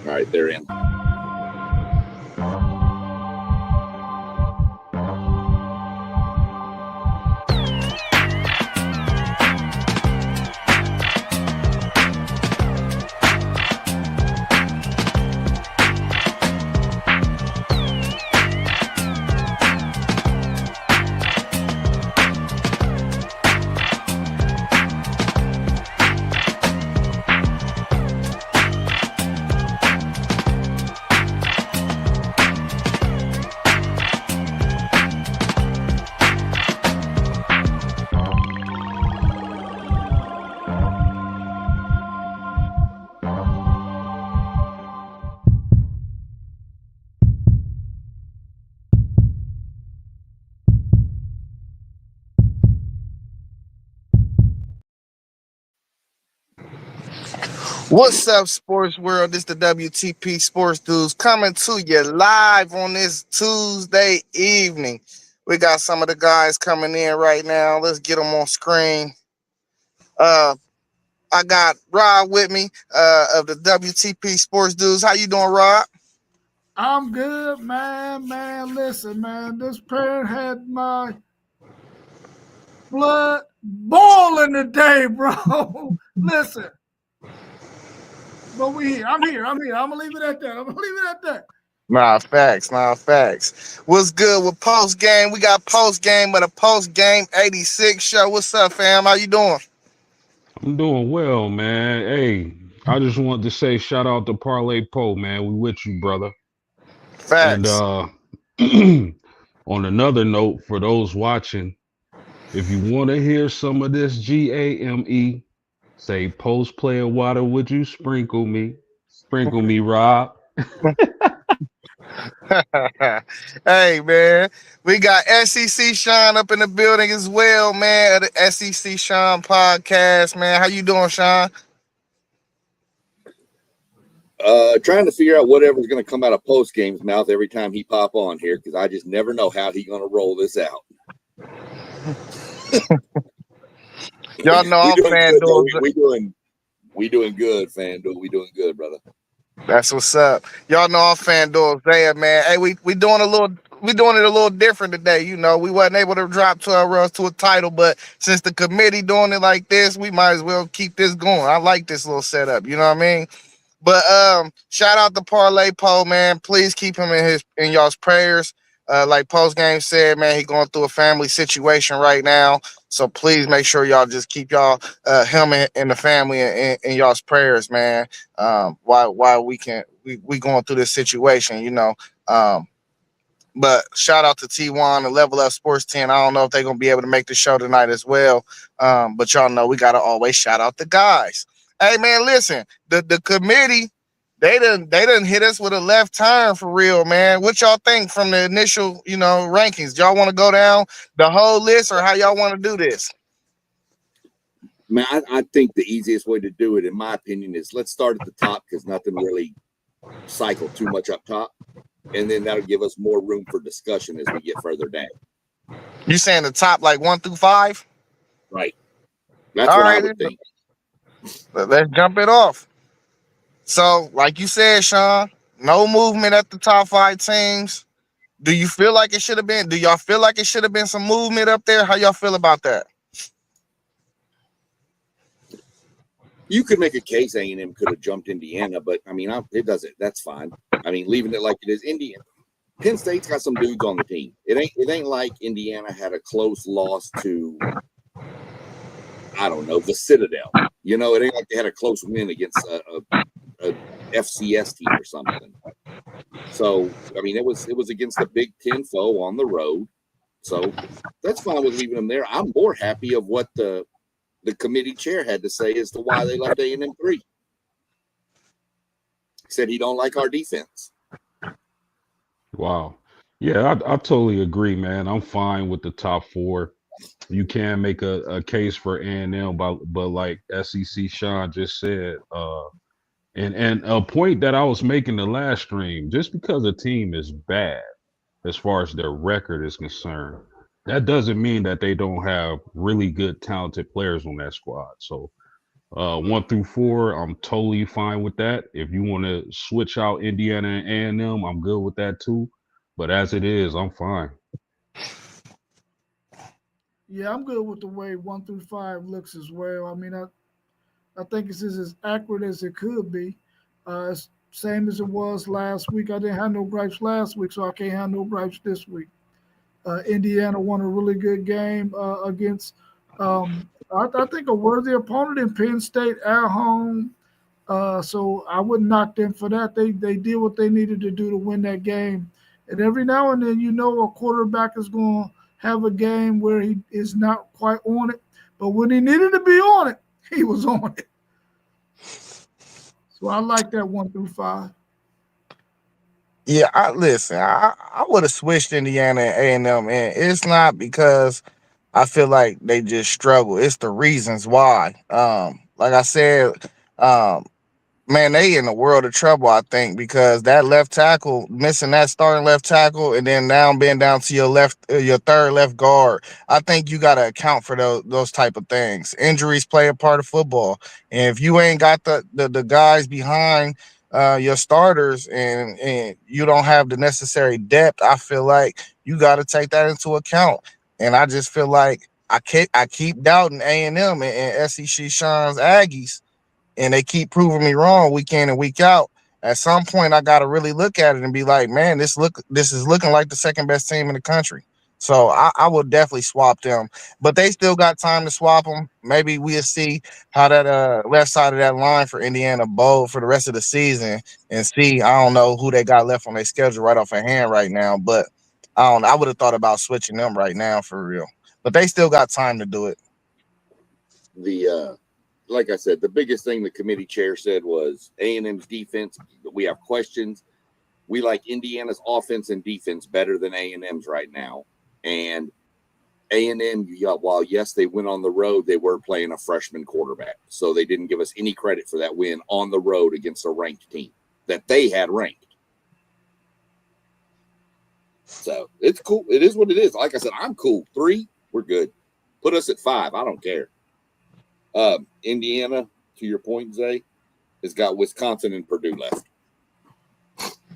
All right, they're in. What's up, sports world? This the WTP Sports Dudes coming to you live on this Tuesday evening. We got some of the guys coming in right now. Let's get them on screen. Uh, I got Rob with me of the WTP Sports Dudes. How you doing, Rob? I'm good, man. Listen, man. This prayer had my blood boiling today, bro. Listen. But we here. I'm here. I'm gonna leave it at that. Nah, facts. What's good with post game? We got post game, but a post game 86 show. What's up, fam? How you doing? I'm doing well, man. Hey, I just wanted to say shout out to Parlay Poe, man. We with you, brother. And Facts. on another note, for those watching, if you want to hear some of this GAME, say post player water, would you sprinkle me? Sprinkle me, Rob. Hey man, we got SEC Sean up in the building as well, man. Of the SEC Sean podcast, man. How you doing, Sean? Trying to figure out whatever's going to come out of post game's mouth every time he pop on here because I just never know how he's going to roll this out. Y'all know I'm FanDuel. We doing good, FanDuel. We doing good, brother. That's what's up. Y'all know I'm FanDuel there, man. Hey, we doing it a little different today. You know, we wasn't able to drop 12 runs to a title, but since the committee doing it like this, we might as well keep this going. I like this little setup. You know what I mean? But shout out to Parlay Poe, man. Please keep him in y'all's prayers. Like post game said, man, he going through a family situation right now. So please make sure y'all just keep y'all him and the family in y'all's prayers, man. While we going through this situation, you know. But shout out to T1 and Level Up Sports 10. I don't know if they're gonna be able to make the show tonight as well. But y'all know we gotta always shout out the guys. Hey man, listen, the committee, they done hit us with a left turn for real, man. What y'all think from the initial, rankings? Y'all want to go down the whole list or how y'all want to do this? Man, I think the easiest way to do it, in my opinion, is let's start at the top because nothing really cycle too much up top. And then that'll give us more room for discussion as we get further down. You saying the top like 1 through 5? Right. That's All what I right, would think. let's jump it off. So, like you said, Sean, no movement at the top 5 teams. Do you feel like it should have been? Do y'all feel like it should have been some movement up there? How y'all feel about that? You could make a case A&M could have jumped Indiana, but I mean, it doesn't. That's fine. I mean, leaving it like it is. Penn State's got some dudes on the team. It ain't like Indiana had a close loss to, I don't know, the Citadel. You know, it ain't like they had a close win against a FCS team or something. So I mean, it was against the Big Ten foe on the road. So that's fine with leaving them there. I'm more happy of what the committee chair had to say as to why they left A&M 3. He said he don't like our defense. Wow. Yeah, I totally agree, man. I'm fine with the top 4. You can make a case for A&M, but like SEC Sean just said, and a point that I was making the last stream, just because a team is bad as far as their record is concerned, that doesn't mean that they don't have really good, talented players on that squad. So 1 through 4, I'm totally fine with that. If you want to switch out Indiana and A&M, I'm good with that too. But as it is, I'm fine. Yeah, I'm good with the way 1 through 5 looks as well. I mean, I think it's as accurate as it could be. It's same as it was last week. I didn't have no gripes last week, so I can't have no gripes this week. Indiana won a really good game against, I think, a worthy opponent in Penn State at home. So I wouldn't knock them for that. They did what they needed to do to win that game. And every now and then, a quarterback is going to have a game where he is not quite on it. But when he needed to be on it, he was on it. So I like that 1 through 5. Yeah, I would have switched Indiana and A&M, and it's not because I feel like they just struggle. It's the reasons why. Like I said, um, man, they in a world of trouble, I think, because that left tackle, missing that starting left tackle, and then now being down to your third left guard. I think you got to account for those type of things. Injuries play a part of football, and if you ain't got the guys behind your starters, and you don't have the necessary depth, I feel like you got to take that into account. And I just feel like I keep doubting A&M and SEC Sean's Aggies, and they keep proving me wrong week in and week out. At some point, I got to really look at it and be like, man, this is looking like the second best team in the country. So I will definitely swap them, but they still got time to swap them. Maybe we'll see how that left side of that line for Indiana bowl for the rest of the season, and see. I don't know who they got left on their schedule right off a hand right now, but I don't. I would have thought about switching them right now for real, but they still got time to do it. The like I said, the biggest thing the committee chair said was A&M's defense. We have questions. We like Indiana's offense and defense better than A&M's right now. And A&M, while yes, they went on the road, they were playing a freshman quarterback. So they didn't give us any credit for that win on the road against a ranked team that they had ranked. So it's cool. It is what it is. Like I said, I'm cool. 3, we're good. Put us at 5. I don't care. Indiana, to your point, Zay, has got Wisconsin and Purdue left.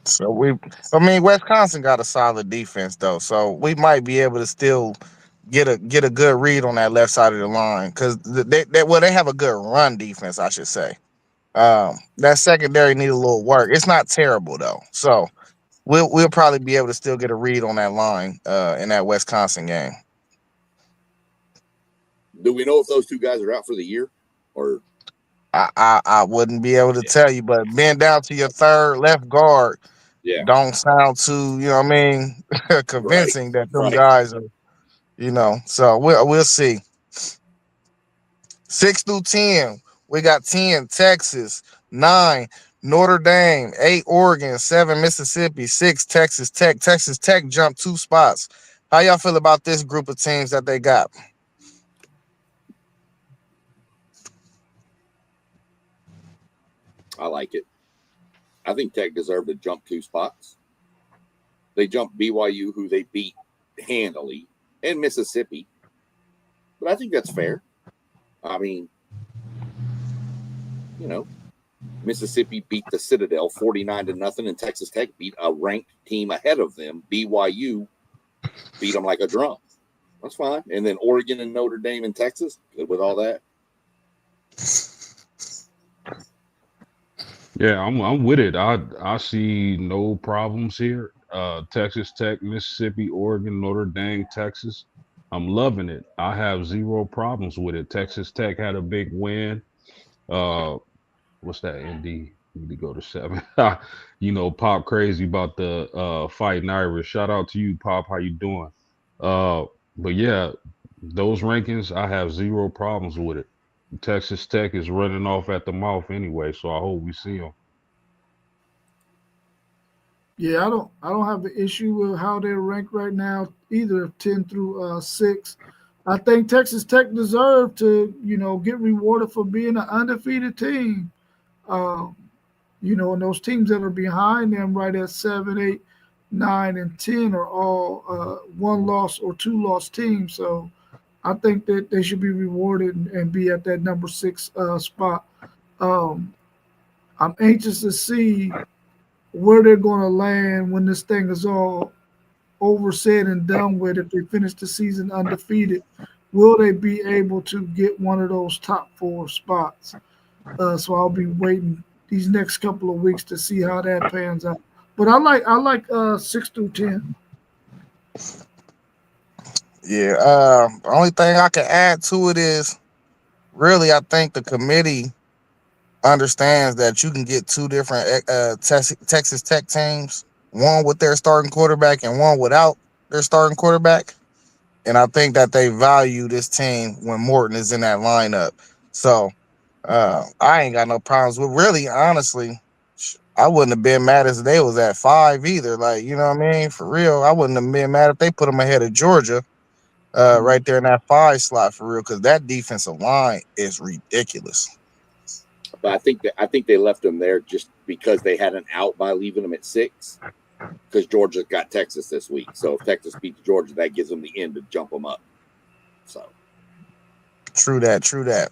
So Wisconsin got a solid defense though, so we might be able to still get a good read on that left side of the line, because they have a good run defense, I should say. That secondary need a little work. It's not terrible though, so we'll probably be able to still get a read on that line in that Wisconsin game. Do we know if those two guys are out for the year? Or I wouldn't be able to tell you, but being down to your third left guard, yeah, don't sound too, convincing that them right. guys are, So we'll see. 6 through 10, we got 10 Texas, 9 Notre Dame, 8 Oregon, 7 Mississippi, 6 Texas Tech. Texas Tech jumped 2 spots. How y'all feel about this group of teams that they got? I like it. I think Tech deserved to jump 2 spots. They jumped BYU, who they beat handily, and Mississippi. But I think that's fair. I mean, Mississippi beat the Citadel 49-0, and Texas Tech beat a ranked team ahead of them. BYU beat them like a drum. That's fine. And then Oregon and Notre Dame and Texas, good with all that. Yeah, I'm with it. I see no problems here. Texas Tech, Mississippi, Oregon, Notre Dame, Texas. I'm loving it. I have 0 problems with it. Texas Tech had a big win. What's that? ND need to go to 7. Pop crazy about the Fighting Irish. Shout out to you, Pop. How you doing? But yeah, those rankings, I have 0 problems with it. Texas Tech is running off at the mouth anyway, so I hope we see them. Yeah, I don't have an issue with how they're ranked right now, either 10 through 6. I think Texas Tech deserved to, get rewarded for being an undefeated team. And those teams that are behind them right at 7, 8, 9, and 10 are all 1 loss or 2 loss teams. So I think that they should be rewarded and be at that number 6 spot. Um, I'm anxious to see where they're going to land when this thing is all over, said, and done with. If they finish the season undefeated, will they be able to get one of those top 4 spots? So I'll be waiting these next couple of weeks to see how that pans out. But I like 6 through 10. Yeah. The only thing I can add to it is really I think the committee understands that you can get two different Texas Tech teams, one with their starting quarterback and one without their starting quarterback. And I think that they value this team when Morton is in that lineup. So I ain't got no problems with, really, honestly. I wouldn't have been mad if they was at 5 either. Like, you know what I mean? For real, I wouldn't have been mad if they put them ahead of Georgia, right there in that 5 slot, for real, because that defensive line is ridiculous. But I think they left them there just because they had an out by leaving them at 6. Because Georgia got Texas this week, so if Texas beats Georgia, that gives them the end to jump them up. So True that. True that.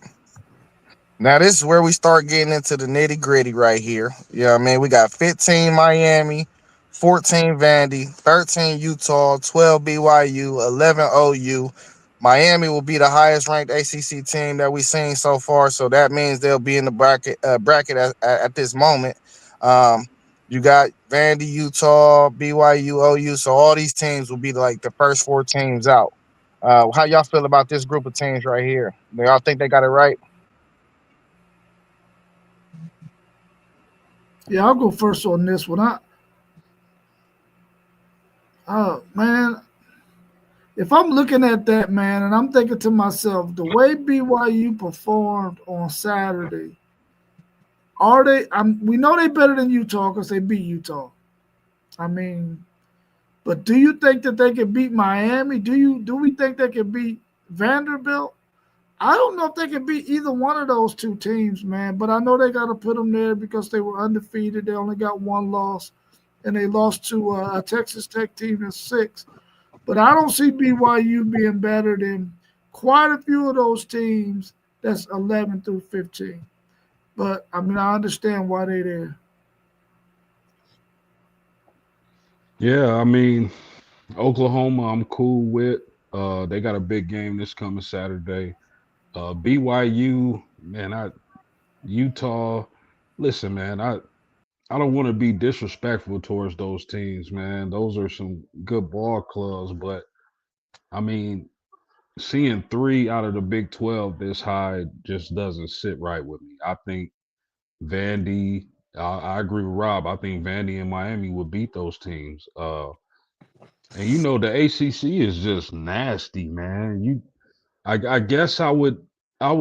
Now this is where we start getting into the nitty gritty right here. You know what I mean? We got 15 Miami, 14 Vandy, 13 Utah, 12 BYU, 11 OU. Miami will be the highest ranked ACC team that we've seen so far, so that means they'll be in the bracket at this moment. Um, you got Vandy, Utah, BYU, OU, so all these teams will be like the first 4 teams out. How y'all feel about this group of teams right here? Do y'all think they got it right? Yeah, I'll go first on this one. Man, if I'm looking at that, man, and I'm thinking to myself, the way BYU performed on Saturday, are they? We know they're better than Utah because they beat Utah. I mean, but do you think that they can beat Miami? Do we think they can beat Vanderbilt? I don't know if they can beat either one of those 2 teams, man. But I know they got to put them there because they were undefeated. They only got 1 loss, and they lost to a Texas Tech team that's 6. But I don't see BYU being better than quite a few of those teams that's 11 through 15. But I mean, I understand why they're there. Yeah, I mean, Oklahoma, I'm cool with. They got a big game this coming Saturday. BYU, man, Utah. Listen, man, I don't want to be disrespectful towards those teams, man. Those are some good ball clubs, but I mean, seeing 3 out of the Big 12 this high just doesn't sit right with me. I think Vandy. I agree with Rob. I think Vandy and Miami would beat those teams. And you know the ACC is just nasty, man. I guess I would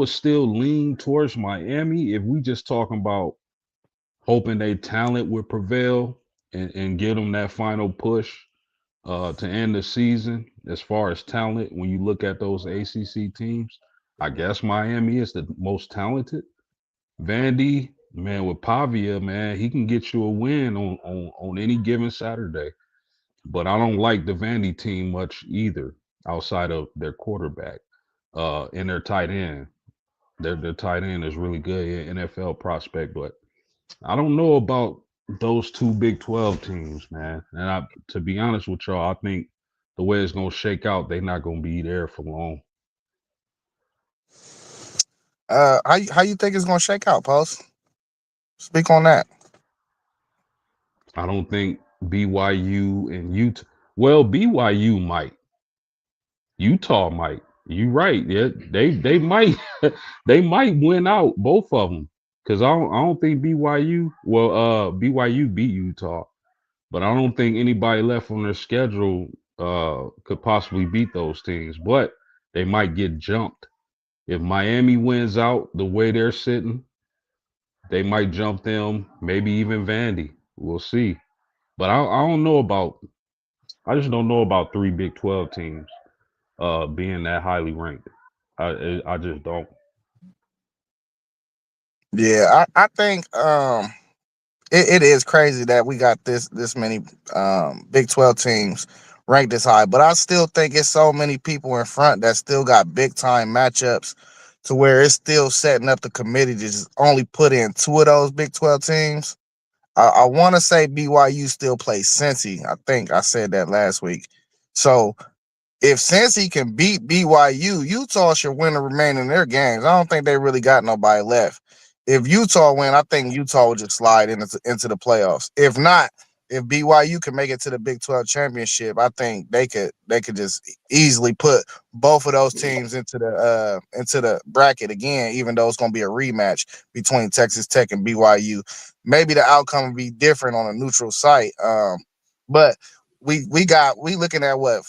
still lean towards Miami if we just talking about hoping they talent would prevail and get them that final push to end the season. As far as talent, when you look at those ACC teams, I guess Miami is the most talented. Vandy, man, with Pavia, man, he can get you a win on any given Saturday. But I don't like the Vandy team much either, outside of their quarterback and their tight end. Their tight end is really good, NFL prospect, but I don't know about those 2 Big 12 teams, man. And to be honest with y'all, I think the way it's gonna shake out, they're not gonna be there for long. How you think it's gonna shake out, Post? Speak on that. I don't think BYU and Utah. Well, BYU might. Utah might. You right. Yeah, they might they might win out both of them. Cause I don't think BYU. Well, BYU beat Utah, but I don't think anybody left on their schedule could possibly beat those teams. But they might get jumped if Miami wins out the way they're sitting. They might jump them. Maybe even Vandy. We'll see. But I don't know about. I just don't know about 3 Big 12 teams being that highly ranked. I just don't. Yeah, I think it is crazy that we got this many Big 12 teams ranked this high. But I still think it's so many people in front that still got big time matchups to where it's still setting up the committee to just only put in 2 of those Big 12 teams. I want to say BYU still plays Cincy. I think I said that last week. So if Cincy can beat BYU, Utah should win the remaining of their games. I don't think they really got nobody left. If Utah win, I think Utah will just slide into the playoffs. If not, if BYU can make it to the Big 12 championship, I think they could just easily put both of those teams into the bracket again, even though it's going to be a rematch between Texas Tech and BYU. Maybe the outcome will be different on a neutral site. But we looking at what,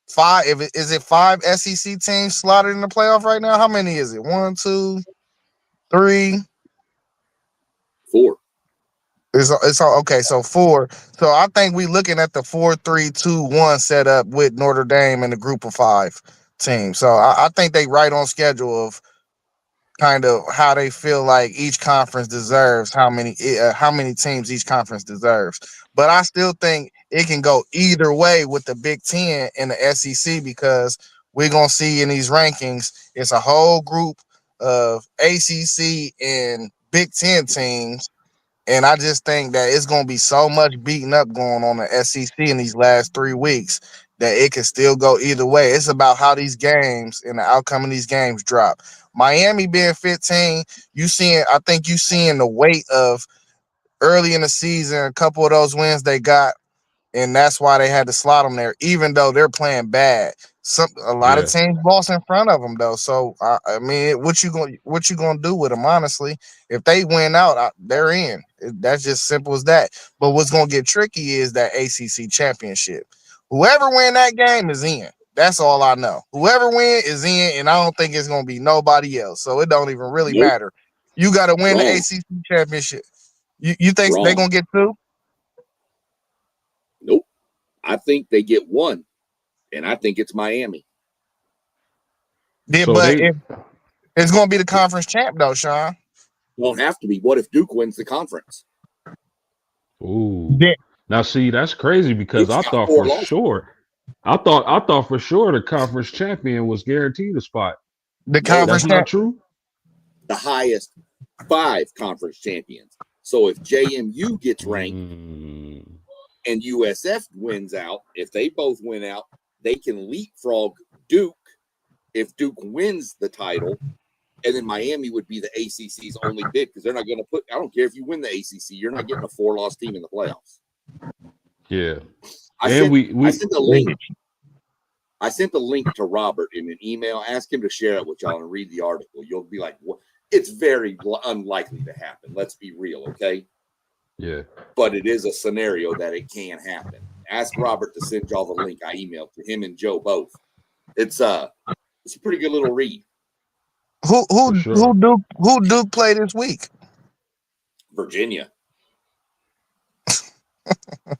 five? Is it 5 SEC teams slotted in the playoff right now? How many is it? 1, 2, 3. 4. It's all okay. So 4. So I think we looking at the 4-3-2-1 setup with Notre Dame and the group of 5 teams. So I think they right on schedule of kind of how they feel like each conference deserves, how many teams each conference deserves. But I still think it can go either way with the Big Ten and the SEC, because we're gonna see in these rankings it's a whole group of ACC and Big Ten teams. And I just think that it's going to be so much beating up going on the SEC in these last 3 weeks that it can still go either way. It's about how these games and the outcome of these games drop. Miami being 15, I think you seeing the weight of early in the season, a couple of those wins they got, and that's why they had to slot them there, even though they're playing bad. A lot of Yeah. teams lost in front of them though. So I mean, what you gonna do with them? Honestly, if they win out, they're in. That's just simple as that. But what's gonna get tricky is that ACC championship. Whoever win that game is in. That's all I know. Whoever win is in, and I don't think it's gonna be nobody else. So it don't even really Nope. matter. You got to win the Wrong. ACC championship. You think Wrong. they're gonna get 2? Nope. I think they get 1, and I think it's Miami. Yeah, So but they it's going to be the conference champ, though, Sean. Won't have to be. What if Duke wins the conference? ooh. Yeah. Now see, that's crazy because Duke's I got thought 4 for losses. sure. I thought for sure the conference champion was guaranteed a spot. The No, conference That's not champ. true. The highest 5 conference champions. So if JMU gets ranked and USF wins out, if they both win out, they can leapfrog Duke if Duke wins the title. And then Miami would be the ACC's only bid, because they're not going to put. I don't care if you win the ACC, you're not getting a 4-loss team in the playoffs. Yeah. I And sent a link. I sent the link to Robert in an email. Ask him to share it with y'all and read the article. You'll be like, "What?" It's very unlikely to happen. Let's be real, okay? yeah. But it is a scenario that it can happen. Ask Robert to send y'all the link I emailed to him and Joe both. It's a pretty good little read. Who sure. Duke play this week? Virginia.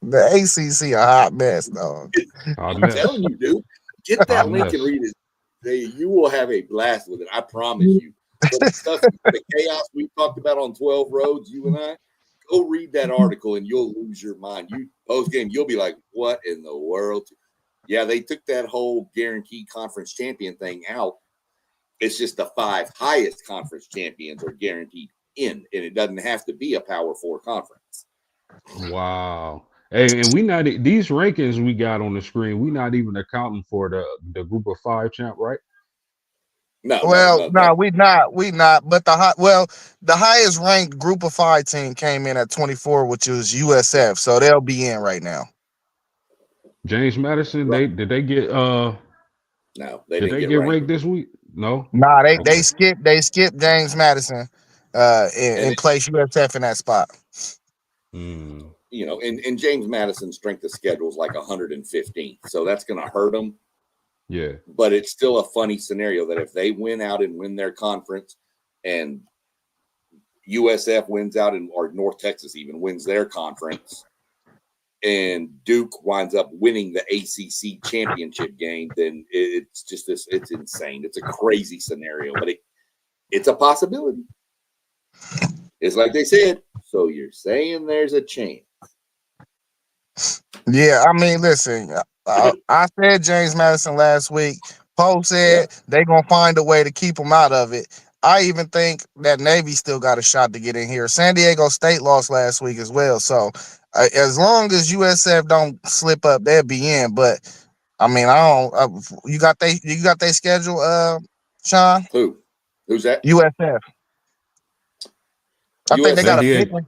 The ACC a hot mess, dog. I'm telling you, dude. Get that Hot link mess. and read it. You will have a blast with it. I promise you. The chaos we talked about on 12 Roads, you and I, go read that article and you'll lose your mind. You post game, you'll be like, "What in the world?" Yeah, they took that whole guaranteed conference champion thing out. It's just the 5 highest conference champions are guaranteed in, and it doesn't have to be a Power 4 conference. Wow. Hey, and we not these rankings we got on the screen. We not even accounting for the group of 5 champ, right? No, we not. But the highest ranked group of 5 team came in at 24, which is USF. So they'll be in right now. James Madison, Right. did they get No, they did didn't they get get ranked. ranked this week? No. Nah, they Okay. skipped James Madison and placed USF in that spot. Mm. You know, and James Madison's strength of schedule is like 115, so that's going to hurt them. Yeah. But it's still a funny scenario that if they win out and win their conference, and USF wins out, or North Texas even wins their conference, and Duke winds up winning the ACC championship game, then it's just this. It's insane. It's a crazy scenario, but it's a possibility. It's like they said. So you're saying there's a chance? Yeah, I mean, listen, I said James Madison last week. Poe said they gonna find a way to keep him out of it. I even think that Navy still got a shot to get in here. San Diego State lost last week as well. So as long as USF don't slip up, they'll be in. But I mean, I don't. You got they schedule, Sean? Who's that? USF. I think they USF. got San a big Diego. one.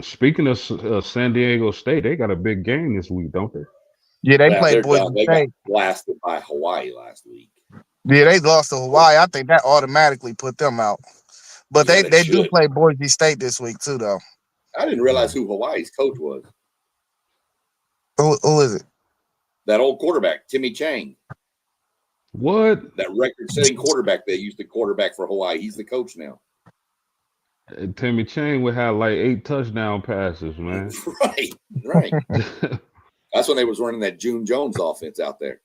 Speaking of San Diego State, they got a big game this week, don't they? Yeah, they Yeah, played they're Boise done. They got State. blasted by Hawaii last week. Yeah, they lost to Hawaii. I think that automatically put them out. But Yeah, they do should. play Boise State this week too, though. I didn't realize who Hawaii's coach was. Who is it? That old quarterback, Timmy Chang. What? That record-setting quarterback that used to quarterback for Hawaii. He's the coach now. Timmy Chang would have like 8 touchdown passes, man. Right. That's when they was running that June Jones offense out there.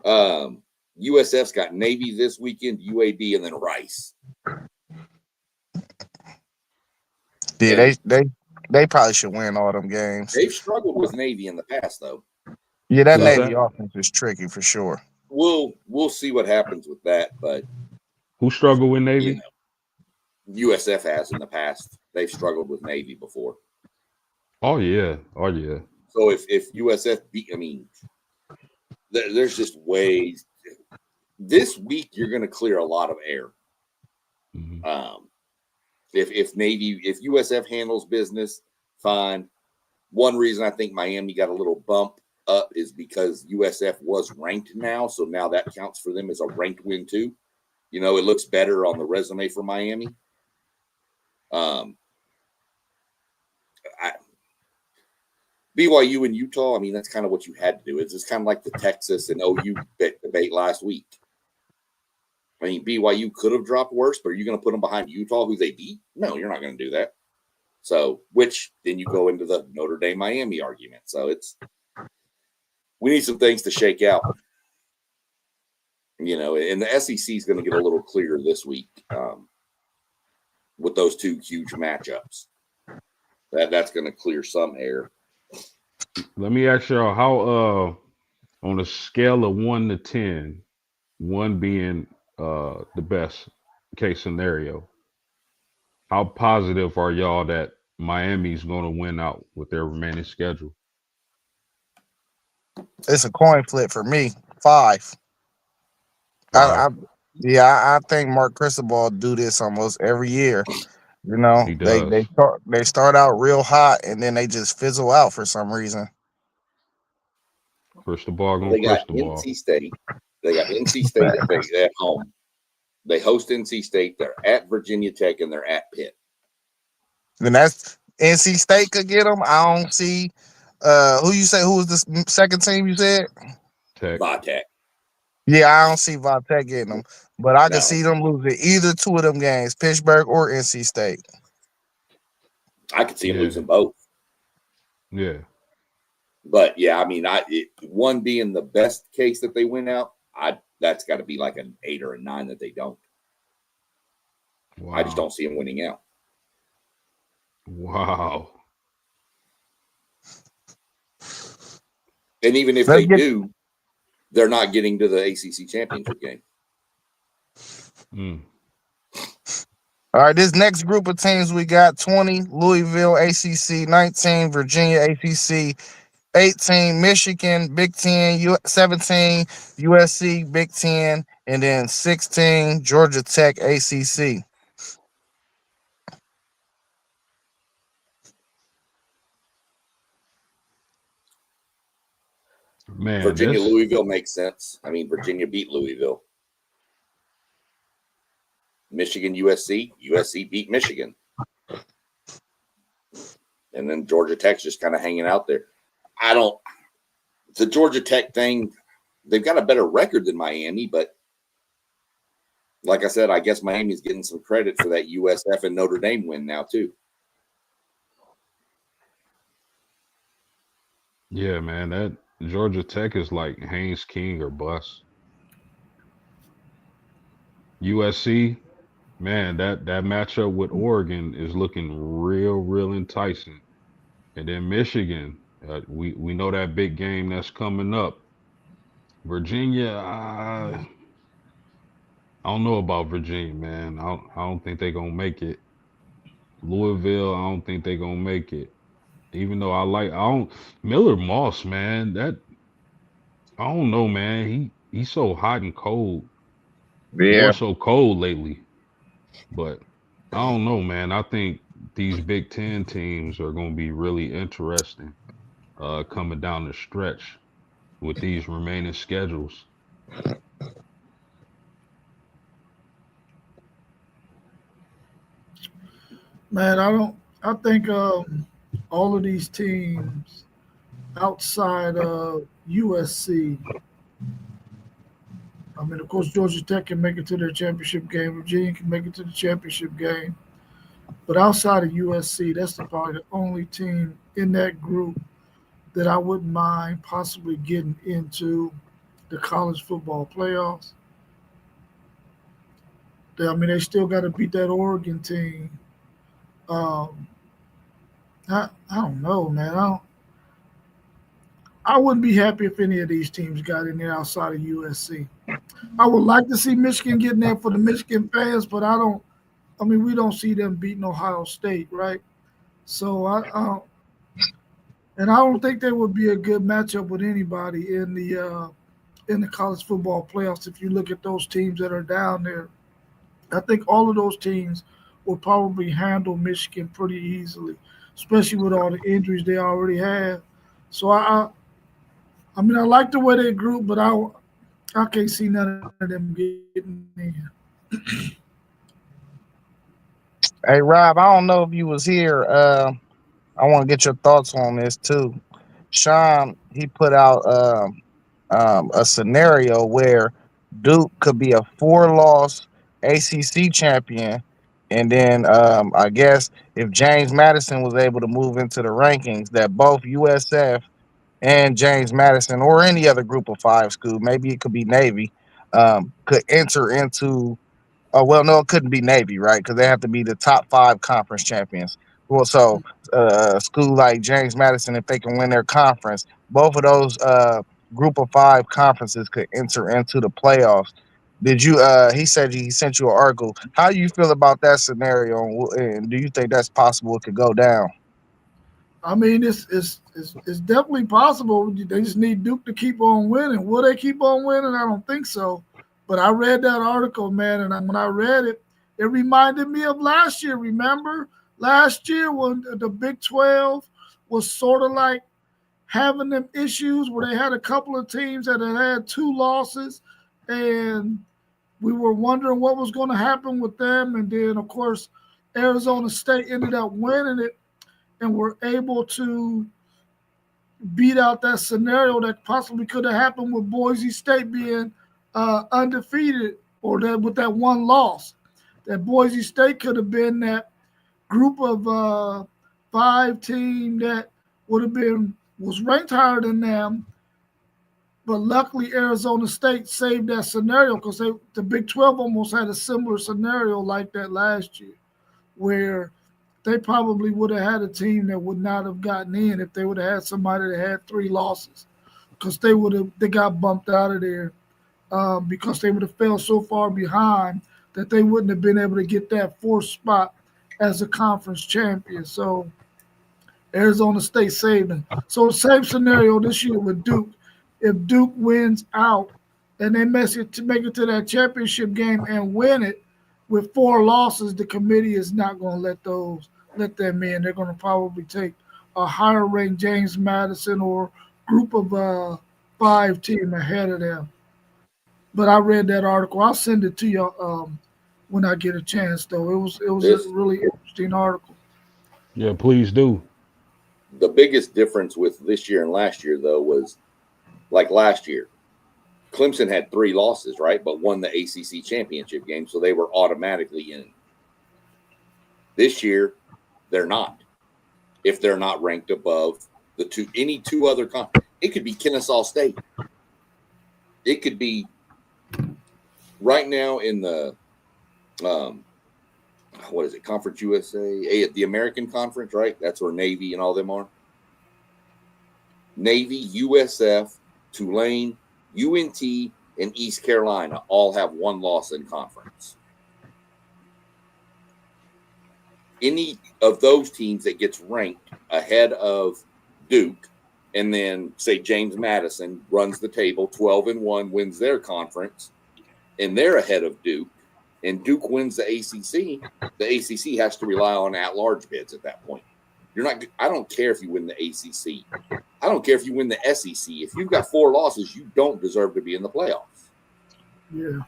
USF's got Navy this weekend, UAB, and then Rice. Yeah, they probably should win all them games. They've struggled with Navy in the past, though. Yeah, that So- Navy offense is tricky for sure. We'll see what happens with that, but Who struggled with Navy? you know, USF has in the past. They've struggled with Navy before. Oh yeah. So if USF beat, I mean, there's just ways. This week you're going to clear a lot of air. Mhm. If USF handles business, fine. One reason I think Miami got a little bump up is because USF was ranked now, so now that counts for them as a ranked win too. You know, it looks better on the resume for Miami. BYU and Utah, I mean, that's kind of what you had to do. It's just kind of like the Texas and OU debate last week. I mean, BYU could have dropped worse, but are you going to put them behind Utah, who they beat? No, you're not going to do that. So, which then you go into the Notre Dame Miami argument. So we need some things to shake out. You know, and the SEC is going to get a little clearer this week with those two huge matchups. That's going to clear some air. Let me ask y'all how on a scale of 1 to 10, 1 being the best case scenario, how positive are y'all that Miami's going to win out with their remaining schedule? It's a coin flip for me. 5. I think Mark Cristobal do this almost every year. You know, He does. they start out real hot and then they just fizzle out for some reason. Cristobal They going got Cristobal. NC State. They got NC State at home. They host NC State. They're at Virginia Tech and they're at Pitt. Then that's NC State could get them. I don't see who you say who was the second team you said? Tech. Tech. Yeah, I don't see Tech getting them, but I can No. see them losing either two of them games, Pittsburgh or NC State. I could see them Yeah. losing both. Yeah. But yeah, I mean, one being the best case that they win out, that's got to be like an 8 or a 9 that they don't. Wow. I just don't see them winning out. Wow. And even if they do, they're not getting to the ACC championship game. Mm. All right, this next group of teams we got 20, Louisville, ACC, 19, Virginia, ACC, 18, Michigan, Big 10, 17, USC, Big 10, and then 16, Georgia Tech, ACC. Man, Virginia, Louisville makes sense. I mean, Virginia beat Louisville. Michigan, USC. USC beat Michigan. And then Georgia Tech's just kind of hanging out there. The Georgia Tech thing, they've got a better record than Miami, but like I said, I guess Miami's getting some credit for that USF and Notre Dame win now, too. Yeah, man, that Georgia Tech is like Haynes King or bust. USC, man, that matchup with Oregon is looking real enticing. And then Michigan, We know that big game that's coming up. Virginia, I don't know about Virginia, man. I don't think they're gonna make it. Louisville, I don't think they're gonna make it. Even though I don't Miller Moss, man. That I don't know, man. He's so hot and cold. Yeah. More so cold lately. But I don't know, man. I think these Big Ten teams are gonna be really interesting coming down the stretch with these remaining schedules. Man, I think all of these teams outside of USC. I mean, of course, Georgia Tech can make it to their championship game. Virginia can make it to the championship game. But outside of USC, that's probably the only team in that group that I wouldn't mind possibly getting into the college football playoffs. I mean, they still got to beat that Oregon team. Um, I don't know, man. I wouldn't be happy if any of these teams got in there outside of USC. I would like to see Michigan getting there for the Michigan fans, but I don't. I mean, we don't see them beating Ohio State, right? So and I don't think they would be a good matchup with anybody in the college football playoffs. If you look at those teams that are down there, I think all of those teams will probably handle Michigan pretty easily, especially with all the injuries they already have. So I mean, I like the way they group, but I can't see none of them getting in. Hey Rob, I don't know if you was here. I want to get your thoughts on this too. Sean, he put out a scenario where Duke could be a four-loss ACC champion, and then I guess if James Madison was able to move into the rankings, that both USF and James Madison or any other group of five school, maybe it could be Navy, could enter into. Oh well, no, it couldn't be Navy, right? Because they have to be the top five conference champions. Well, so a school like James Madison, if they can win their conference, both of those group of five conferences could enter into the playoffs. Did you? He said he sent you an article. How do you feel about that scenario, and do you think that's possible? It could go down. I mean, it's definitely possible. They just need Duke to keep on winning. Will they keep on winning? I don't think so. But I read that article, man, and when I read it, it reminded me of last year. Remember last year when the Big 12 was sort of like having them issues where they had a couple of teams that had two losses, and we were wondering what was going to happen with them. And then, of course, Arizona State ended up winning it and were able to beat out that scenario that possibly could have happened with Boise State being undefeated or that with that one loss. That Boise State could have been that group of five team that would have been was ranked higher than them, but luckily Arizona State saved that scenario because the Big 12 almost had a similar scenario like that last year, where they probably would have had a team that would not have gotten in if they would have had somebody that had three losses, because they got bumped out of there because they would have fell so far behind that they wouldn't have been able to get that fourth spot as a conference champion. So Arizona State saved them. So the same scenario this year with Duke. If Duke wins out and they make it to that championship game and win it with four losses, the committee is not going to let them in. They're going to probably take a higher ranked James Madison or group of five team ahead of them. But I read that article. I'll send it to you when I get a chance. Though it was This a really interesting article. Yeah, please do. the biggest difference with this year and last year though was like last year, Clemson had three losses, right? But won the ACC championship game, so they were automatically in. This year, they're not. If they're not ranked above any two other it could be Kennesaw State. It could be right now in the what is it, Conference USA, the American Conference, right? That's where Navy and all them are. Navy, USF, Tulane, UNT, and East Carolina all have one loss in conference. Any of those teams that gets ranked ahead of Duke, and then say James Madison runs the table 12-1, wins their conference, and they're ahead of Duke, and Duke wins the ACC has to rely on at-large bids at that point. I don't care if you win the ACC. I don't care if you win the SEC. If you've got 4 losses, you don't deserve to be in the playoffs. Yeah.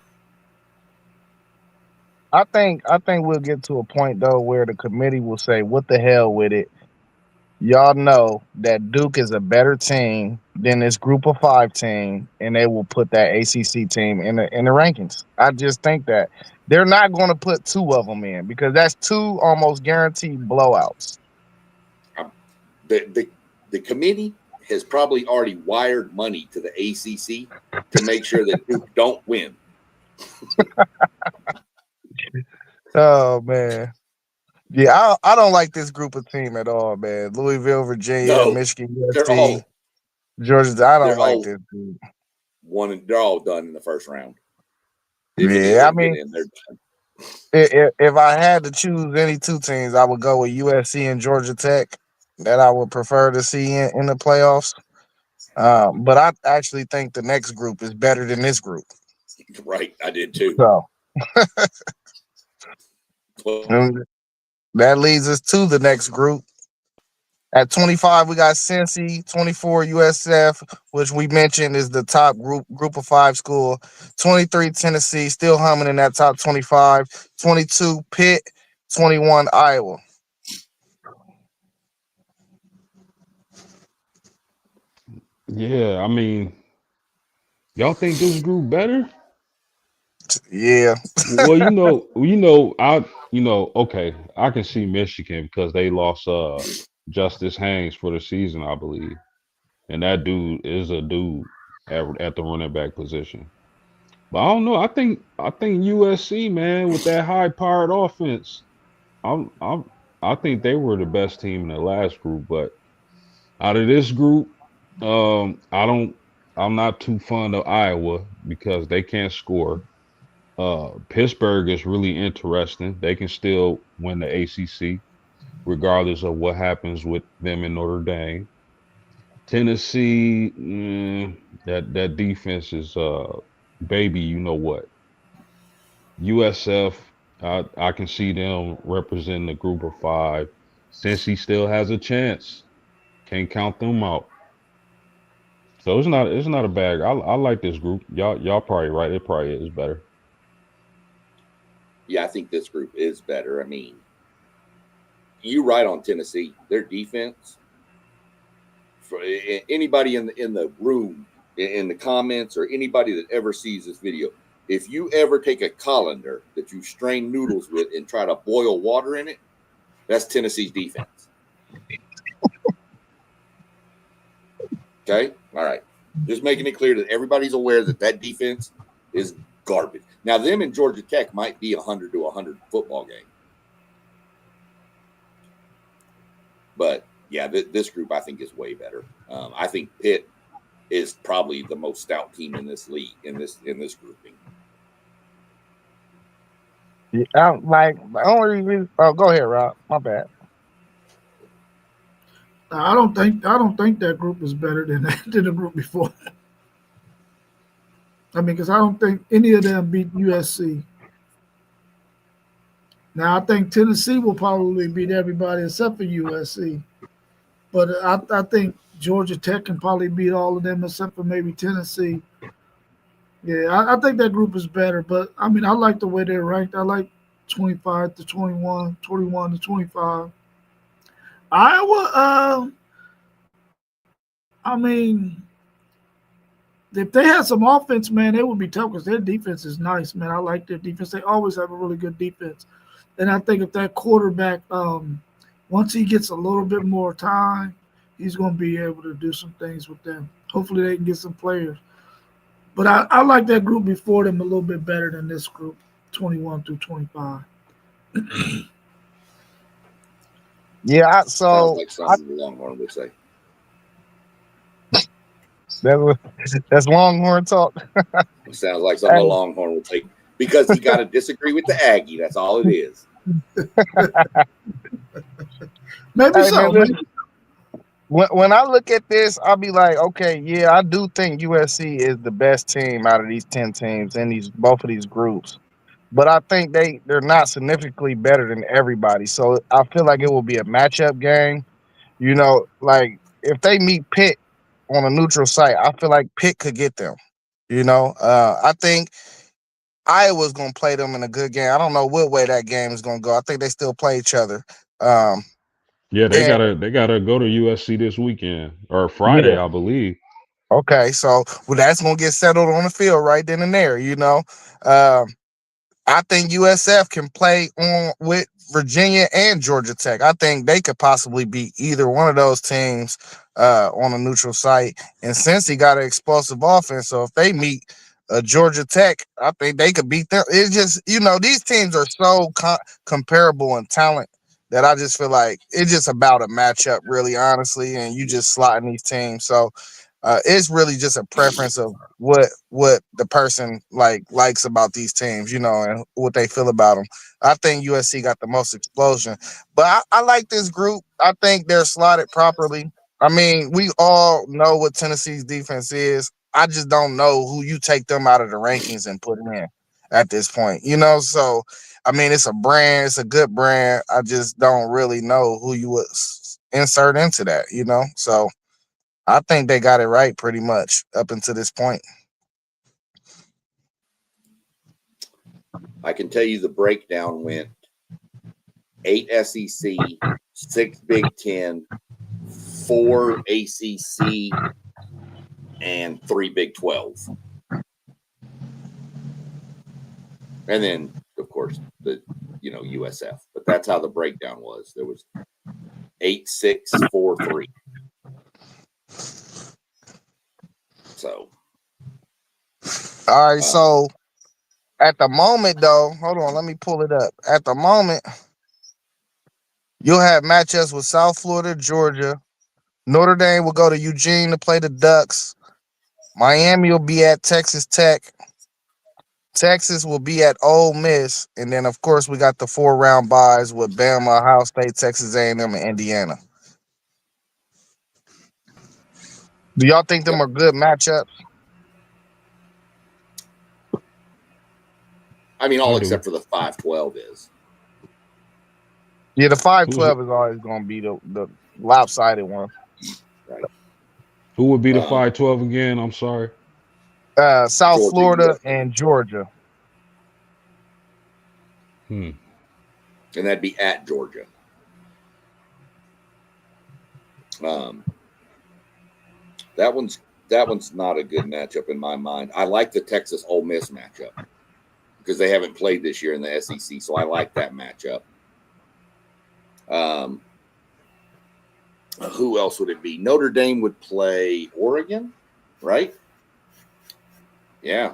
I think we'll get to a point though where the committee will say, "What the hell with it? Y'all know that Duke is a better team than this Group of 5 team, and they will put that ACC team in the rankings." I just think that they're not going to put 2 of them in because that's 2 almost guaranteed blowouts. The committee has probably already wired money to the ACC to make sure that Duke don't win. Oh man, yeah, I don't like this group of team at all, man. Louisville, Virginia, No, Michigan, they're USC, Georgia. I don't they're like all this group. they're all done in the first round. Yeah, I mean, they're done. if I had to choose any 2 teams, I would go with USC and Georgia Tech. That I would prefer to see in the playoffs. But I actually think the next group is better than this group. Right, I did too. So Well, that leads us to the next group. At 25, we got Cincy. 24, USF, which we mentioned is the top group of 5 school. 23, Tennessee, still humming in that top 25. 22, Pitt. 21, Iowa. Yeah, I mean, y'all think this group better? Yeah. Well, okay, I can see Michigan because they lost Justice Haynes for the season, I believe. And that dude is a dude at the running back position. But I don't know. I think USC, man, with that high powered offense, I think they were the best team in the last group. But out of this group, I'm not too fond of Iowa because they can't score. Pittsburgh is really interesting. They can still win the ACC regardless of what happens with them in Notre Dame. Tennessee, that defense is baby. You know what? USF, I can see them representing the group of 5. Since he still has a chance, can't count them out. So it's not a bad. I like this group. Y'all probably right. It probably is better. yeah, I think this group is better. I mean, you right on Tennessee. Their defense, for anybody in the room, in the comments, or anybody that ever sees this video, if you ever take a colander that you strain noodles with and try to boil water in it, that's Tennessee's defense. Okay? All right. Just making it clear that everybody's aware that defense is garbage. Now, them and Georgia Tech might be 100 to 100 football game. But, yeah, this group I think is way better. I think Pitt is probably the most stout team in this league, in this grouping. Yeah, oh, go ahead, Rob. My bad. I don't think that group is better than the group before. I mean, because I don't think any of them beat USC. Now, I think Tennessee will probably beat everybody except for USC. But I think Georgia Tech can probably beat all of them except for maybe Tennessee. Yeah, I think that group is better. But, I mean, I like the way they're ranked. I like 25 to 21, 21 to 25. Iowa, I mean, if they had some offense, man, it would be tough because their defense is nice, man. I like their defense. They always have a really good defense. And I think if that quarterback, once he gets a little bit more time, he's going to be able to do some things with them. Hopefully they can get some players. But I like that group before them a little bit better than this group, 21 through 25. Yeah, Sounds like something the Longhorn would say. That's Longhorn talk. It sounds like something a Hey, Longhorn would take because he got to disagree with the Aggie. That's all it is. Maybe hey, man, so. listen, when I look at this, I'll be like, okay, yeah, I do think USC is the best team out of these 10 teams in these both of these groups. But I think they're not significantly better than everybody. So I feel like it will be a matchup game. You know, like if they meet Pitt on a neutral site, I feel like Pitt could get them. I think Iowa's gonna play them in a good game. I don't know what way that game is gonna go. I think they still play each other. Um, Yeah, they and gotta they gotta go to USC this weekend or Friday, yeah, I believe. okay, so well, that's gonna get settled on the field right then and there. Um, I think USF can play on with Virginia and Georgia Tech. I think they could possibly beat either one of those teams on a neutral site. And since he got an explosive offense, so if they meet Georgia Tech, I think they could beat them. It's just these teams are so comparable in talent that I just feel like it's just about a matchup, really, honestly. And you just slotting these teams. So it's really just a preference of what the person likes about these teams, and what they feel about them. I think USC got the most explosion, but I like this group. I think they're slotted properly. I mean, we all know what Tennessee's defense is. I just don't know who you take them out of the rankings and put in at this point. So I mean, it's a brand, it's a good brand. I just don't really know who you would insert into that. So I think they got it right pretty much up until this point. I can tell you the breakdown went 8 SEC, 6 Big Ten, 4 ACC, and 3 Big 12. And then, of course, the USF. But that's how the breakdown was. There was 8, 6, 4, 3. So, all right. So at the moment, though, hold on, let me pull it up. At the moment, you'll have matchups with South Florida, Georgia. Notre Dame will go to Eugene to play the Ducks. Miami will be at Texas Tech. Texas will be at Ole Miss, and then of course we got the 4-round buys with Bama, Ohio State, Texas A&M, and Indiana. Do y'all think them yep. are good matchups? I mean, all I do. except for the 5-12 is. Yeah, the Who's 5-12 is always going to be the lopsided one. Right. who would be the 5-12 again? I'm sorry. South Georgia, Florida USF. and Georgia. And that'd be at Georgia. That one's not a good matchup in my mind. I like the Texas Ole Miss matchup because they haven't played this year in the SEC, so I like that matchup. Who else would it be? Notre Dame would play Oregon, right? Yeah.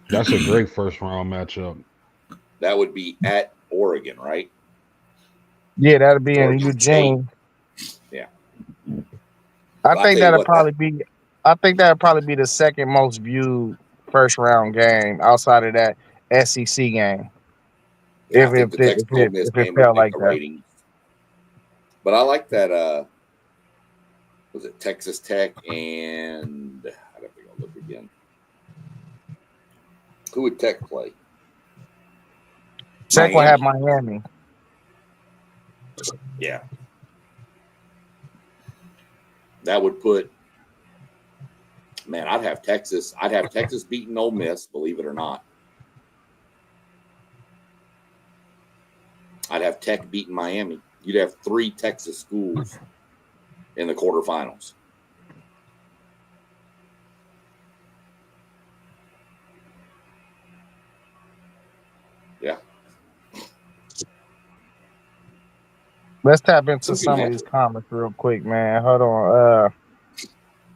That's a great first round matchup. That would be at Oregon, right? Yeah, that'll be in Oregon Eugene. State. Yeah. I Well, think that'll probably be. I think that'll probably be the second most viewed first round game outside of that SEC game. Yeah, If I think if the it, Texas if Ole it Miss if it game would felt make like the that. ratings. But I like that. Was it Texas Tech and I don't think I'll look again. Who would Tech play? Tech will have Miami. Yeah. That would put, man, I'd have Texas beating Ole Miss, believe it or not. I'd have Tech beating Miami. You'd have 3 Texas schools in the quarterfinals. Yeah. Let's tap into Some good some of these matchup. comments real quick, man. Hold on.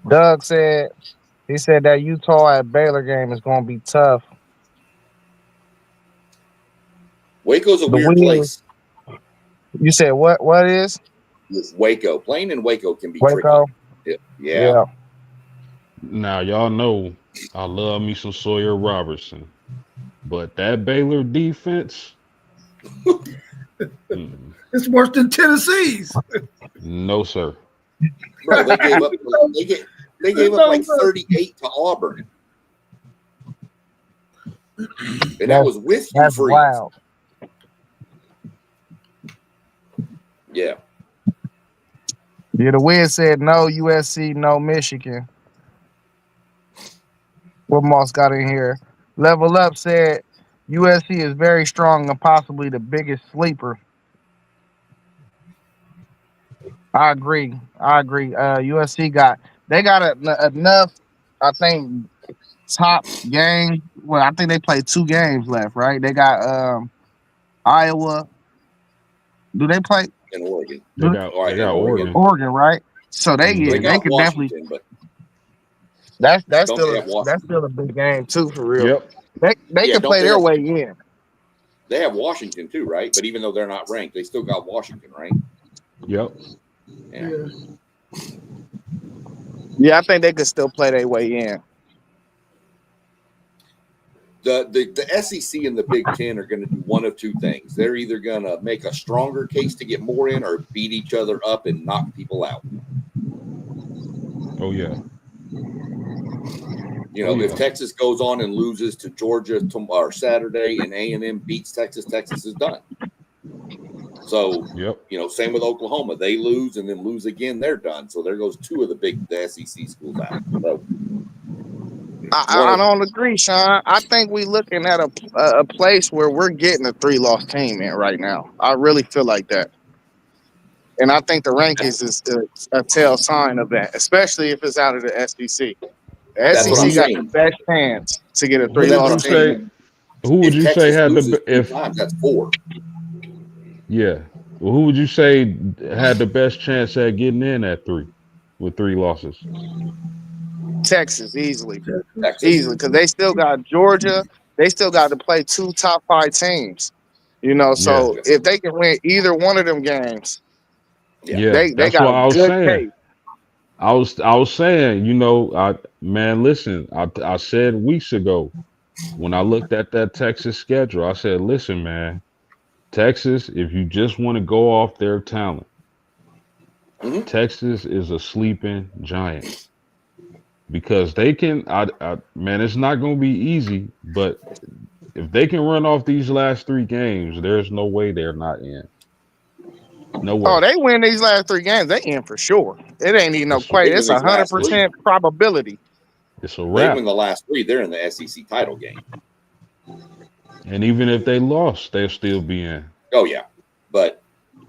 Doug said that Utah at Baylor game is going to be tough. Waco's a The weird Wheels. place. You said what? What is Waco. Playing in Waco can be Waco? tricky. Yeah. Yeah. Now y'all know I love me some Sawyer Robertson, but that Baylor defense, mm, It's worse than Tennessee's. no sir. Bro, they gave up. They gave up like 38 to Auburn, and that was with Hugh That's Freeze. wild. Yeah, Yeah, the Wiz said no USC, no Michigan. What Moss got in here? Level Up said USC is very strong and possibly the biggest sleeper. I agree. USC got enough. I think top game. Well, I think they played 2 games left, right? They got Iowa. Do they play in Oregon. They All got right, they got in Oregon. Oregon. Oregon, right? So they Mhm. They they got could definitely. Washington, but That's don't still they have Washington? that's still a big game too, for real. Yep. They Yeah, can don't play they their have- way in. They have Washington too, right? But even though they're not ranked, they still got Washington ranked. Yep. Yeah. Yeah. Yeah, I think they could still play their way in. The SEC and the Big Ten are going to do one of two things. They're either going to make a stronger case to get more in, or beat each other up and knock people out. Oh yeah. You know, Oh, yeah. if Texas goes on and loses to Georgia tomorrow Saturday, and A&M beats Texas, Texas is done. So, Yep. you know, same with Oklahoma. They lose and then lose again, they're done. So there goes 2 of the SEC schools out. So, I don't agree, Sean. I think we looking at a place where we're getting a 3-loss team in right now. I really feel like that. And I think the rankings is a tell sign of that, especially if it's out of the SEC. The That's what I'm SEC got the saying. best chance to get a Who would 3-loss you team. say? Who would if you say Texas had loses the 2 if? times, that's 4. Yeah. Well, who would you say had the best chance at getting in at 3 with 3 losses? Texas easily, Texas. because they still got Georgia. They still got to play 2 top 5 teams. You know, so Yeah. if they can win either one of them games, Yeah, they that's got what I a was good saying. case. I was saying, you know, listen, I said weeks ago when I looked at that Texas schedule, I said, listen, man, Texas, if you just want to go off their talent, Mhm. Texas is a sleeping giant because they can. Man, it's not going to be easy, but if they can run off these last 3 games, there's no way they're not in. No way. Oh, they win these last 3 games, they in for sure. It ain't even no It's- question. They It's win these last 100% probability. It's a They wrap. win the last 3, they're in the SEC title game. And even if they lost, they'll still be in. Oh, yeah. But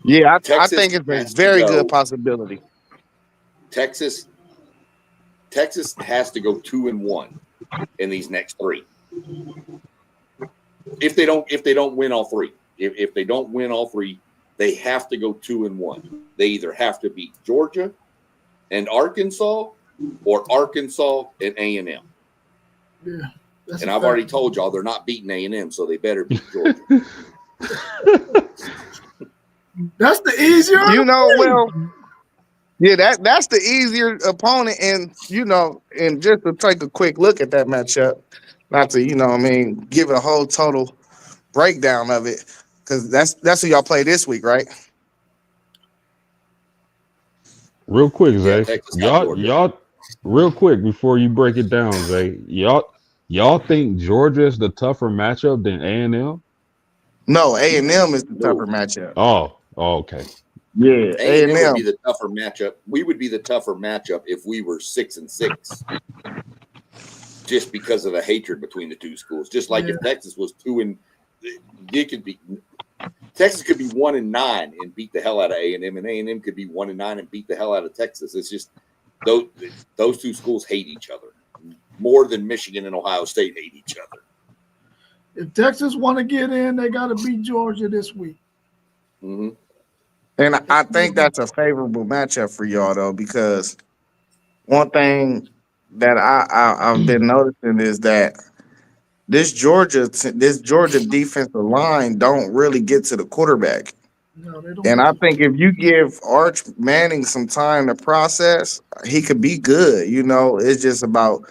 Yeah, I Texas think it's a has to very go- good possibility. Texas has to go 2-1 in these next 3. If they don't win all 3, if they don't win all 3, they have to go 2-1. They either have to beat Georgia and Arkansas, or Arkansas and A&M. Yeah. That's And a I've fact. already told y'all they're not beating A&M, so they better beat Georgia. That's the easier. You know, thing. well, yeah, that's the easier opponent, and you know, and just to take a quick look at that matchup, not to, you know, what I mean, give a whole total breakdown of it, because that's who y'all play this week, right? Real quick, Yeah, Zay. Texas got Georgia. Y'all, real quick before you break it down, Zay. Y'all think Georgia is the tougher matchup than A&M? No, A&M is the tougher matchup. Oh, okay. Yeah, A&M would A&M. be the tougher matchup. We would be the tougher matchup if we were 6-6, just because of the hatred between the 2 schools. Just like if Texas was 2 it could be Texas could be 1-9 and beat the hell out of A&M, and A&M could be 1-9 and beat the hell out of Texas. It's just those 2 schools hate each other more than Michigan and Ohio State hate each other. If Texas want to get in, they got to beat Georgia this week. Mm-hmm. And I think that's a favorable matchup for y'all, though, because one thing that I've been noticing is that this Georgia defensive line don't really get to the quarterback. No, they don't. And I think if you give Arch Manning some time to process, he could be good. You know, it's just about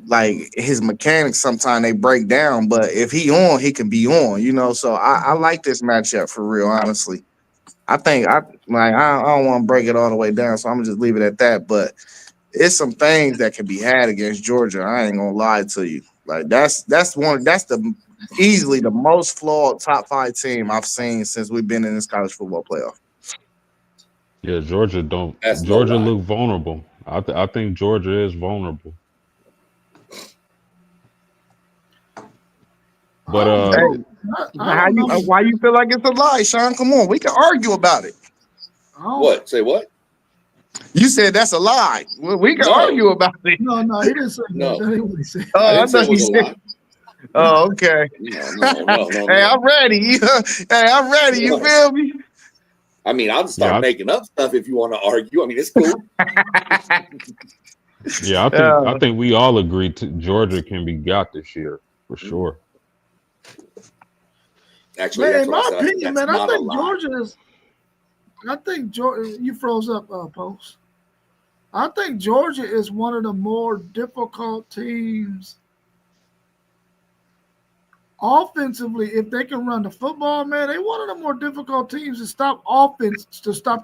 like his mechanics. Sometimes they break down, but if he on, he can be on. You know, so I like this matchup for real. Honestly, I think I don't want to break it all the way down, so I'm gonna just leave it at that. But it's some things that can be had against Georgia. I ain't gonna lie to you. Like that's the easily the most flawed top 5 team I've seen since we've been in this college football playoff. Yeah, That's no Georgia lie. look vulnerable. I think Georgia is vulnerable. I But don't Hey, know. I how don't you? know. Why you feel like it's a lie, Sean? Come on, we can argue about it. I don't, What? Say what? You said that's a lie. Well, we can No. argue about it. no, he didn't say that. No. That ain't what he said. I Oh, I didn't say thought it you was a said. lie. Oh, okay. No. Hey, I'm ready. Hey, I'm ready. You No. feel me? I mean, I'll start Yeah, making up stuff if you want to argue. I mean, it's cool. yeah, I think we all agree to Georgia can be got this year for sure. Actually, Man, that's in what I my said. I think opinion, that's man, I not a think lie. Georgia is. I think Georgia. You froze up, Post. I think Georgia is one of the more difficult teams offensively. If they can run the football, man, they one of the more difficult teams to stop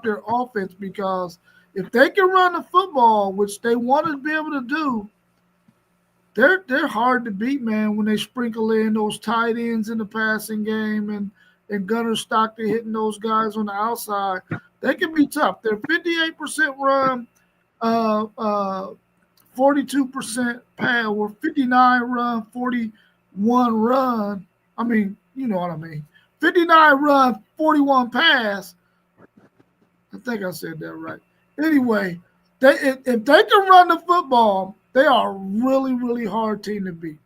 their offense, because if they can run the football, which they want to be able to do, they're hard to beat, man. When they sprinkle in those tight ends in the passing game and Gunner Stockton hitting those guys on the outside, they can be tough. They're 58% run, 42% pass, or 59 run, 41 run. I mean, you know what I mean. 59 run, 41 pass. I think I said that right. Anyway, if they can run the football, they are a really, really hard team to beat.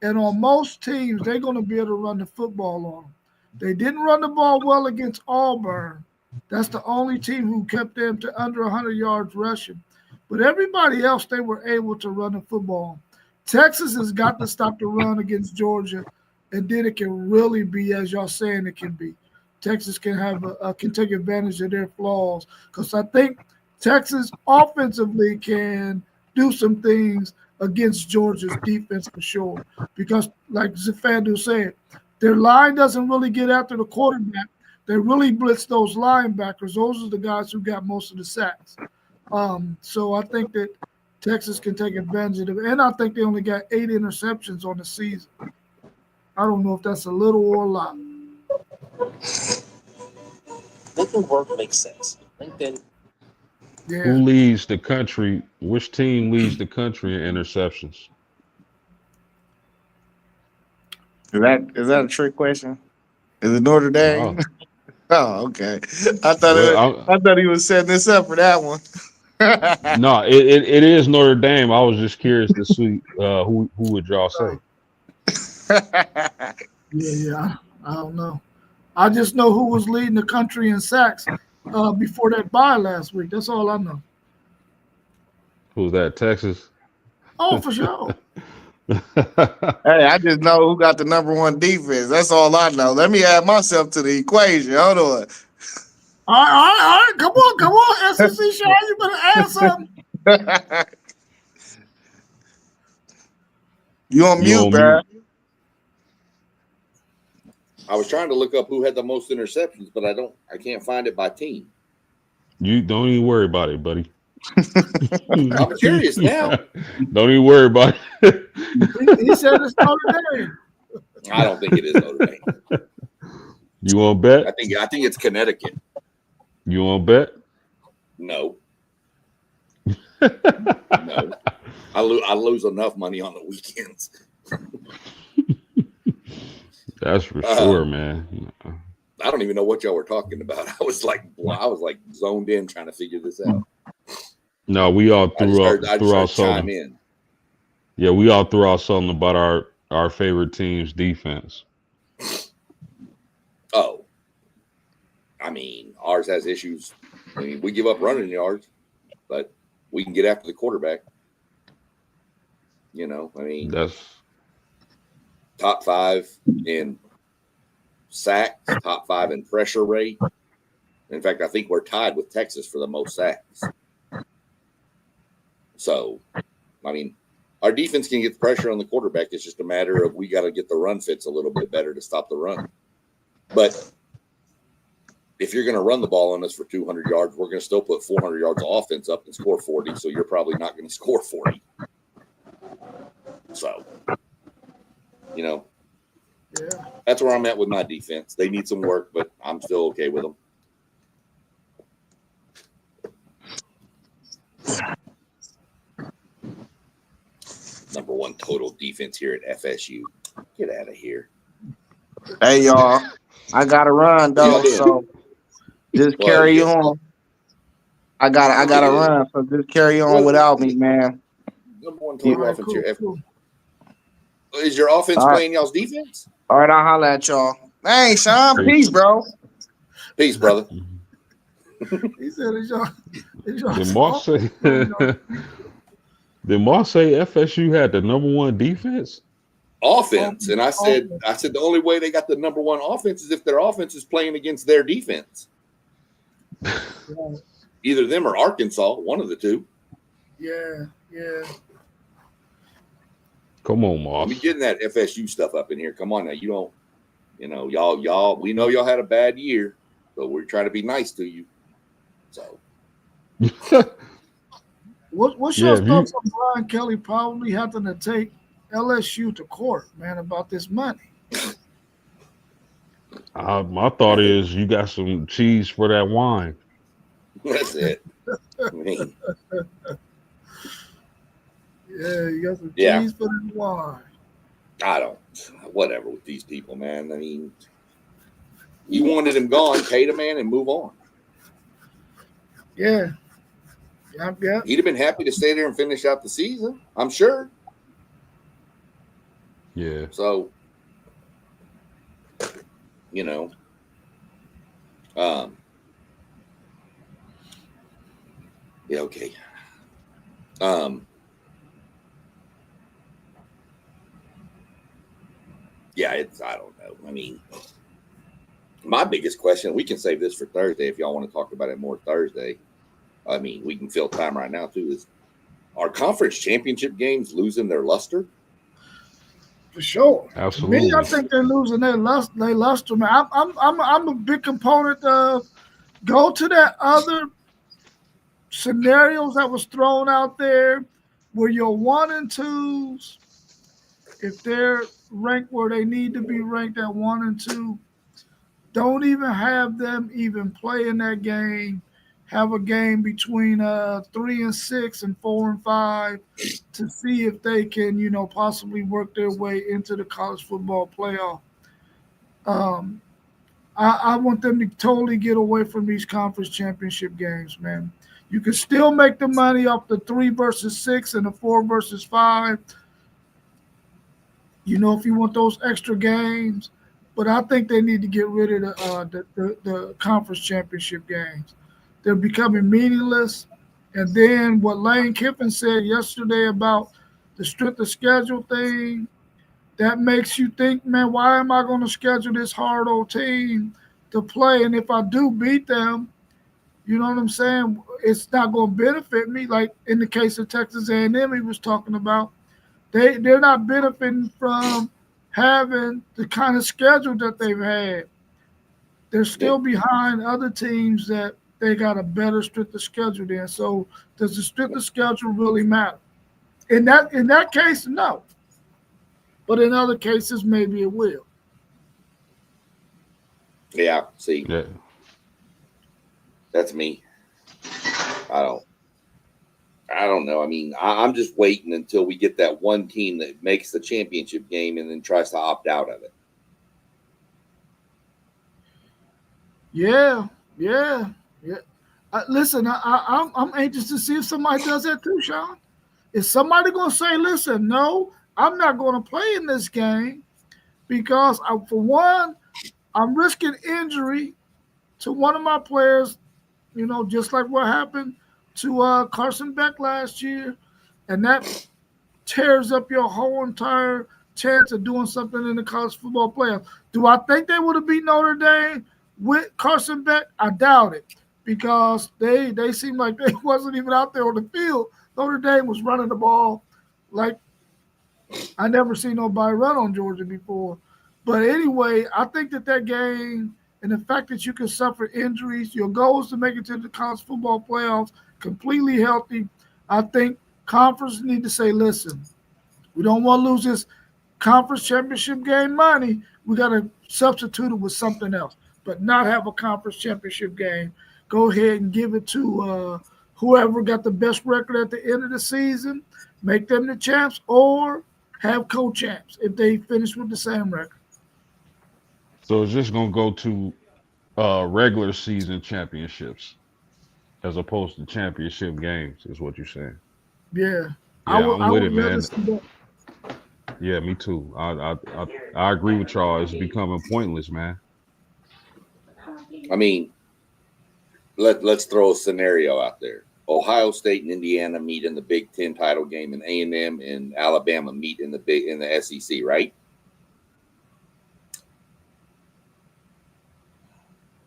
And on most teams, they're going to be able to run the football on them. They didn't run the ball well against Auburn. That's the only team who kept them to under 100 yards rushing. But everybody else, they were able to run the football. Texas has got to stop the run against Georgia, and then it can really be, as y'all saying, it can be. Texas can can take advantage of their flaws, because I think Texas offensively can do some things against Georgia's defense for sure. Because, like Fandu said, their line doesn't really get after the quarterback. They really blitz those linebackers. Those are the guys who got most of the sacks. So I think that Texas can take advantage of it. And I think they only got 8 interceptions on the season. I don't know if that's a little or a lot. Making work makes sense. LinkedIn. Yeah. Who leads the country? Which team leads the country in interceptions? Is that a trick question? Is it Notre Dame? No. Oh, okay. Well, I thought he was setting this up for that one. no, it is Notre Dame. I was just curious to see who would y'all say? Yeah. I don't know. I just know who was leading the country in sacks before that bye last week. That's all I know. Who's that? Texas. Oh, for sure. Hey, I just know who got the #1 defense. That's all I know. Let me add myself to the equation. Hold on. All right. Come on, SEC Sean, you better add something. You on You mute, on bro. I was trying to look up who had the most interceptions, but I can't find it by team. You don't even worry about it, buddy. I'm curious now. Don't even worry about it. He said it's Notre Dame. I don't think it is Notre Dame. You want to I bet? think it's Connecticut. You want to bet? No. No. I lose enough money on the weekends. That's for sure, man. I don't even know what y'all were talking about. I was like zoned in trying to figure this out. No, we all I just threw heard out chime something. in. Yeah, we all threw out something about our favorite team's defense. Oh, I mean, ours has issues. I mean, we give up running yards, but we can get after the quarterback. You know, I mean, That's top 5 in sacks, top 5 in pressure rate. In fact, I think we're tied with Texas for the most sacks. So, I mean, our defense can get the pressure on the quarterback. It's just a matter of we got to get the run fits a little bit better to stop the run. But if you're going to run the ball on us for 200 yards, we're going to still put 400 yards of offense up and score 40. So you're probably not going to score 40. So, you know, Yeah. that's where I'm at with my defense. They need some work, but I'm still okay with them. Number one total defense here at FSU. Get out of here. Hey y'all, I gotta run though, Yeah, so just Well, carry yeah. on. I gotta Yeah. run, so just carry on Well, without me, man. Number one All total right, offense cool, here. cool. Is your offense All right. playing y'all's defense? All right, I'll holler at y'all. Hey, Sean, peace, bro. Peace, brother. He said, "Is y'all Did Moss say? Did Moss say FSU had the number one defense? Offense. And I said the only way they got the number one offense is if their offense is playing against their defense. Either them or Arkansas, one of the two. Yeah. Come on, I Moss. mean, getting that FSU stuff up in here. Come on now. You don't, you know, y'all, we know y'all had a bad year, but we're trying to be nice to you. So, What's Yeah, your if you- thoughts on Brian Kelly probably having to take LSU to court, man, about this money? My thought is you got some cheese for that wine. that's it. I mean, Yeah, you got some Yeah. cheese for the wine. I don't, whatever with these people, man. I mean, you wanted him gone, pay the man and move on. Yeah. Yep. He'd have been happy to stay there and finish out the season, I'm sure. Yeah. So, you know, yeah, okay. Yeah, I don't know. I mean, my biggest question, we can save this for Thursday if y'all want to talk about it more Thursday. I mean, we can fill time right now too. Is our conference championship games losing their luster? For sure. Absolutely. Me, I think they're losing their luster, man. I'm a big component of go to that other scenarios that was thrown out there where your 1 and 2s, if they're ranked where they need to be ranked at 1 and 2, don't even have them even play in that game. Have a game between 3 and 6 and 4 and 5 to see if they can, possibly work their way into the college football playoff. I want them to totally get away from these conference championship games, man. You can still make the money off the 3 versus 6 and the 4 versus 5. If you want those extra games, but I think they need to get rid of the conference championship games. They're becoming meaningless. And then what Lane Kiffin said yesterday about the strength of schedule thing, that makes you think, man, why am I going to schedule this hard old team to play? And if I do beat them, you know what I'm saying, it's not going to benefit me. Like in the case of Texas A&M he was talking about, they're not benefiting from having the kind of schedule that they've had. They're still behind other teams that they got a better strength of schedule than. So does the strength of schedule really matter? In that case, no. But in other cases, maybe it will. Yeah, see, Yeah. that's me. I don't know. I mean, I'm just waiting until we get that one team that makes the championship game and then tries to opt out of it. Yeah. Listen, I'm anxious to see if somebody does that too, Sean. Is somebody going to say, listen, no, I'm not going to play in this game because, for one, I'm risking injury to one of my players, just like what happened to Carson Beck last year, and that tears up your whole entire chance of doing something in the college football playoff. Do I think they would have beat Notre Dame with Carson Beck, I doubt it because they seem like they wasn't even out there on the field. Notre Dame was running the ball like I never seen nobody run on Georgia before. But anyway, I think that game and the fact that you can suffer injuries, your goal is to make it to the college football playoffs completely healthy. I think conference need to say, listen, we don't want to lose this conference championship game money. We got to substitute it with something else, but not have a conference championship game. Go ahead and give it to whoever got the best record at the end of the season, make them the champs, or have co-champs if they finish with the same record. So it's just gonna go to regular season championships as opposed to championship games, is what you're saying. Yeah. Yeah, I'm with it, rather man. see that. Yeah, me too. I agree with y'all. It's becoming pointless, man. I mean, let's throw a scenario out there. Ohio State and Indiana meet in the Big Ten title game, and A&M and Alabama meet in the SEC, right?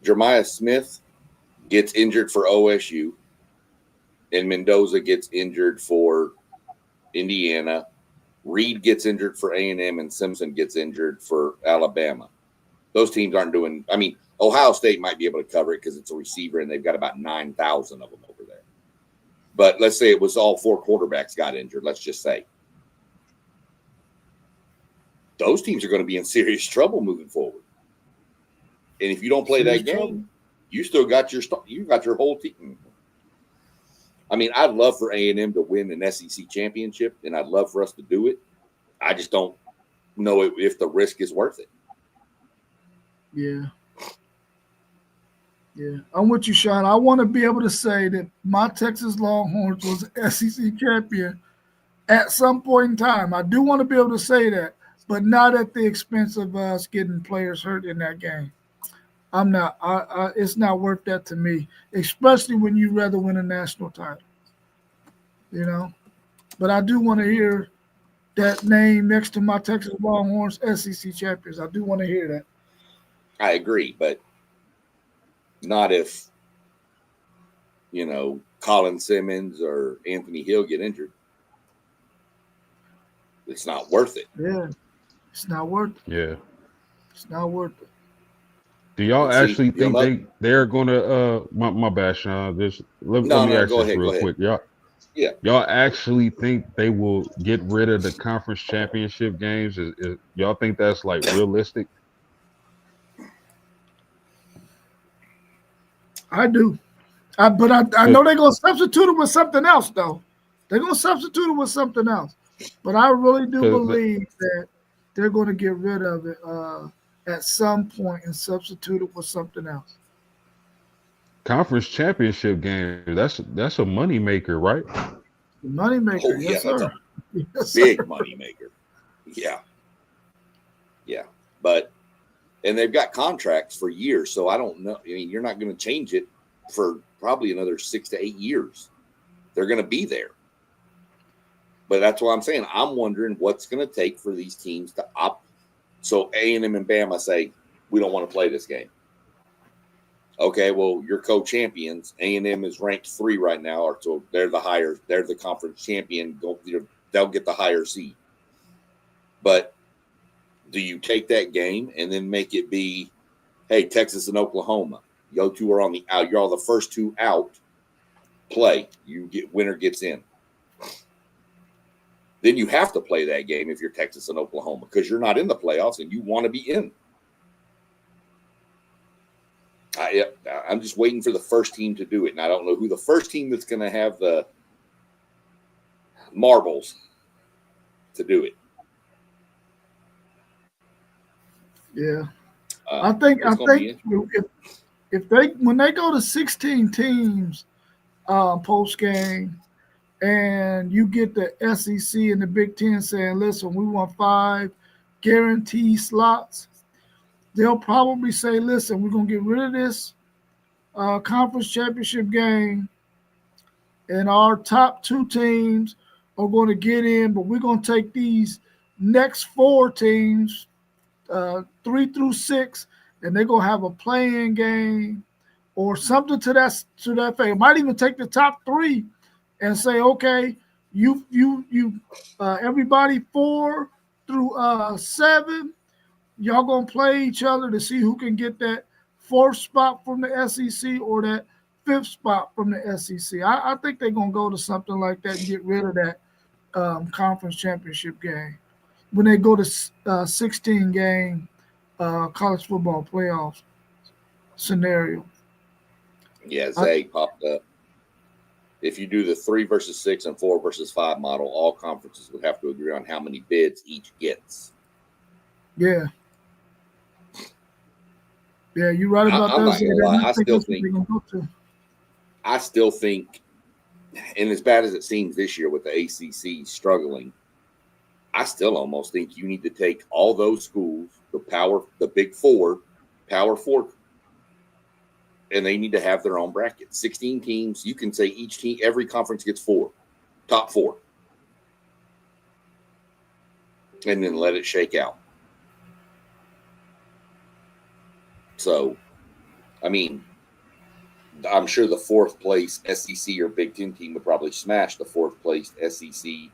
Jeremiah Smith gets injured for OSU, and Mendoza gets injured for Indiana. Reed gets injured for A&M, and Simpson gets injured for Alabama. Those teams aren't doing – I mean, Ohio State might be able to cover it because it's a receiver, and they've got about 9,000 of them over there. But let's say it was all four quarterbacks got injured, let's just say. Those teams are going to be in serious trouble moving forward. And if you don't play that game, you still got your whole team. I mean, I'd love for A&M to win an SEC championship, and I'd love for us to do it. I just don't know if the risk is worth it. Yeah. Yeah. I'm with you, Sean. I want to be able to say that my Texas Longhorns was an SEC champion at some point in time. I do want to be able to say that, but not at the expense of us getting players hurt in that game. I'm not. It's not worth that to me, especially when you rather win a national title. You know, but I do want to hear that name next to my Texas Longhorns SEC champions. I do want to hear that. I agree, but not if, Colin Simmons or Anthony Hill get injured. It's not worth it. Yeah, it's not worth it. Yeah. It's not worth it. Do y'all actually think they're gonna my bad, Sean. Let me ask go this ahead, real quick. Y'all actually think they will get rid of the conference championship games? Y'all think that's like realistic? I do. But I know they're gonna substitute it with something else, though. They're gonna substitute it with something else. But I really do believe that they're gonna get rid of it at some point and substitute it with something else. Conference championship game, that's a money maker, right? The money maker, yes, sir. Big money maker. Yeah. Yeah. And they've got contracts for years, so I don't know. I mean, you're not going to change it for probably another 6 to 8 years. They're going to be there. But that's what I'm saying. I'm wondering what's going to take for these teams to opt. So A&M and Bama say, we don't want to play this game. Okay, well, you're co-champions. A&M is ranked 3 right now, or so they're the conference champion. They'll get the higher seed. But do you take that game and then make it be, hey, Texas and Oklahoma, you two are on the out. You're all the first two out. Play. Winner gets in. Then you have to play that game if you're Texas and Oklahoma because you're not in the playoffs and you want to be in. I'm just waiting for the first team to do it, and I don't know who the first team that's going to have the marbles to do it. Yeah, I think if when they go to 16 teams post game, and you get the SEC and the Big Ten saying, "Listen, we want 5 guaranteed slots," they'll probably say, "Listen, we're gonna get rid of this conference championship game, and our top 2 teams are going to get in, but we're going to take these next 4 teams, 3 through 6, and they're gonna have a play-in game or something to that effect. It might even take the top 3 and say, okay, you everybody 4 through 7, y'all gonna play each other to see who can get that 4th spot from the SEC or that 5th spot from the SEC. I think they're gonna go to something like that and get rid of that conference championship game when they go to 16 game college football playoffs scenario. Yeah, Zay popped up. If you do the 3 versus 6 and 4 versus 5 model, all conferences would have to agree on how many bids each gets. Yeah. Yeah, you're right about I'm that. not gonna lie. I still think, and as bad as it seems this year with the ACC struggling, I still almost think you need to take all those schools, the big 4, Power 4, and they need to have their own bracket. 16 teams. You can say each team, every conference gets 4, top 4, and then let it shake out. So, I mean, I'm sure the 4th place SEC or Big Ten team would probably smash the 4th place ACC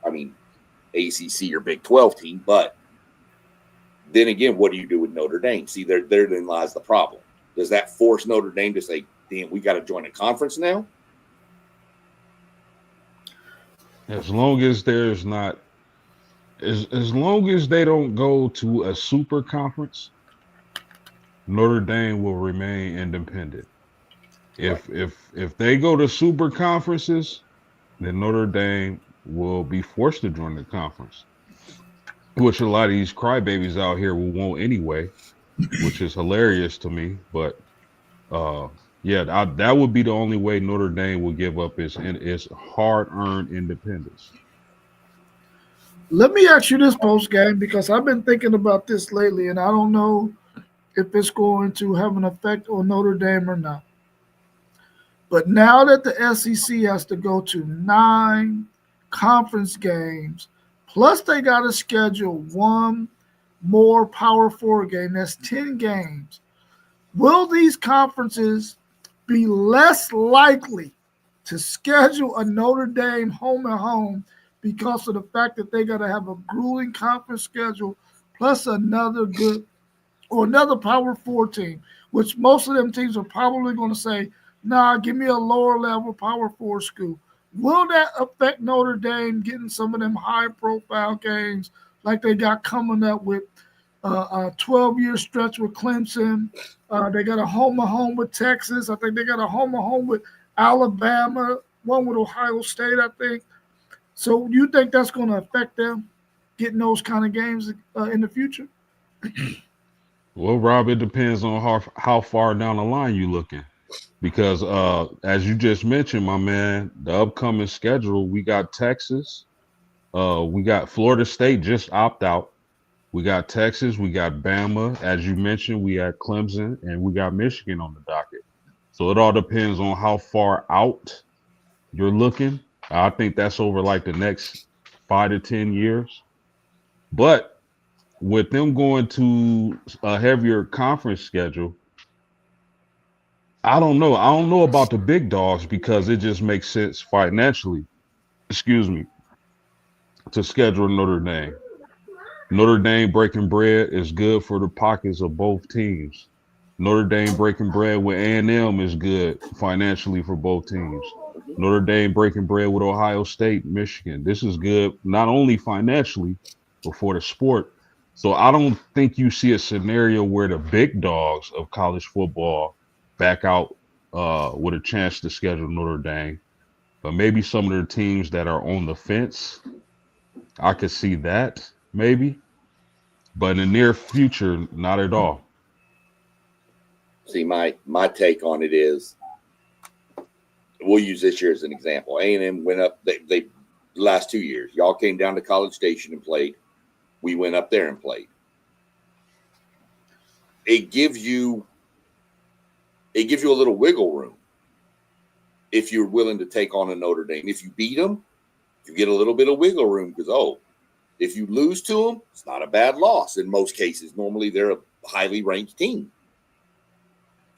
or Big 12 team. But then again, what do you do with Notre Dame? See, therein lies the problem. Does that force Notre Dame to say, damn, we got to join a conference now? As long as there's not, as long as they don't go to a super conference, Notre Dame will remain independent. If they go to super conferences, then Notre Dame will be forced to join the conference, which a lot of these crybabies out here will want anyway, which is hilarious to me. But that would be the only way Notre Dame will give up its hard-earned independence. Let me ask you this post game, because I've been thinking about this lately, and I don't know if it's going to have an effect on Notre Dame or not. But now that the SEC has to go to 9 conference games, plus they got to schedule 1 more Power 4 game, that's 10 games. Will these conferences be less likely to schedule a Notre Dame home and home because of the fact that they got to have a grueling conference schedule plus another Power 4 team, which most of them teams are probably going to say, nah, give me a lower level Power 4 school. Will that affect Notre Dame getting some of them high profile games like they got coming up with a 12-year stretch with Clemson? They got a home and home with Texas. I think they got a home and home with Alabama, one with Ohio State, I think. So you think that's going to affect them getting those kind of games in the future? Well, Rob, it depends on how far down the line you looking. Because as you just mentioned, my man, the upcoming schedule, we got Texas, we got Florida State just opt out. We got Texas, we got Bama, as you mentioned, we got Clemson, and we got Michigan on the docket. So it all depends on how far out you're looking. I think that's over like the next 5 to 10 years. But with them going to a heavier conference schedule, I don't know. I don't know about the big dogs because it just makes sense financially, to schedule Notre Dame. Notre Dame breaking bread is good for the pockets of both teams. Notre Dame breaking bread with A&M is good financially for both teams. Notre Dame breaking bread with Ohio State, Michigan. This is good not only financially, but for the sport. So I don't think you see a scenario where the big dogs of college football back out with a chance to schedule Notre Dame. But maybe some of the teams that are on the fence, I could see that maybe. But in the near future, not at all. See, my take on it is, we'll use this year as an example. A&M went up, they last 2 years. Y'all came down to College Station and played. We went up there and played. It gives you a little wiggle room if you're willing to take on a Notre Dame. If you beat them, you get a little bit of wiggle room because, if you lose to them, it's not a bad loss in most cases. Normally, they're a highly ranked team.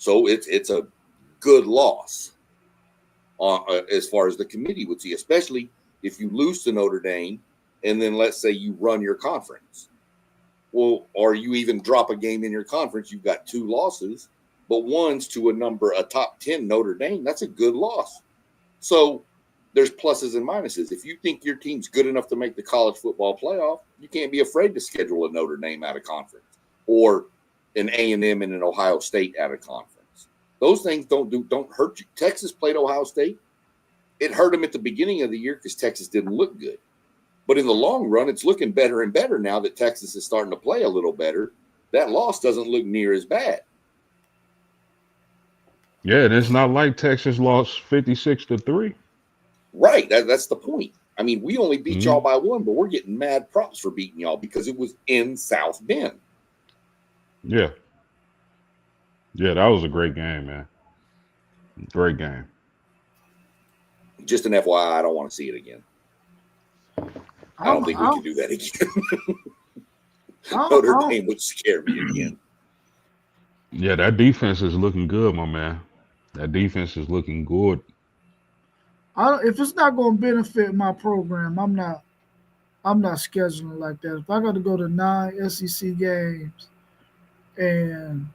So it's a good loss as far as the committee would see, especially if you lose to Notre Dame and then let's say you run your conference. Well, or you even drop a game in your conference, you've got 2 losses, but one's to a top 10 Notre Dame. That's a good loss. So there's pluses and minuses. If you think your team's good enough to make the college football playoff, you can't be afraid to schedule a Notre Dame out of conference or an A&M and an Ohio State out of conference. Those things don't hurt you. Texas played Ohio State. It hurt them at the beginning of the year because Texas didn't look good. But in the long run, it's looking better and better now that Texas is starting to play a little better. That loss doesn't look near as bad. Yeah, and it's not like Texas lost 56-3. Right. That's the point. I mean, we only beat y'all by 1, but we're getting mad props for beating y'all because it was in South Bend. Yeah. Yeah, that was a great game, man. Great game. Just an FYI, I don't want to see it again. I don't think we can do that again. Notre Dame would scare me again. Yeah, that defense is looking good, my man. That defense is looking good. If it's not going to benefit my program, I'm not scheduling like that. If I got to go to 9 SEC games, and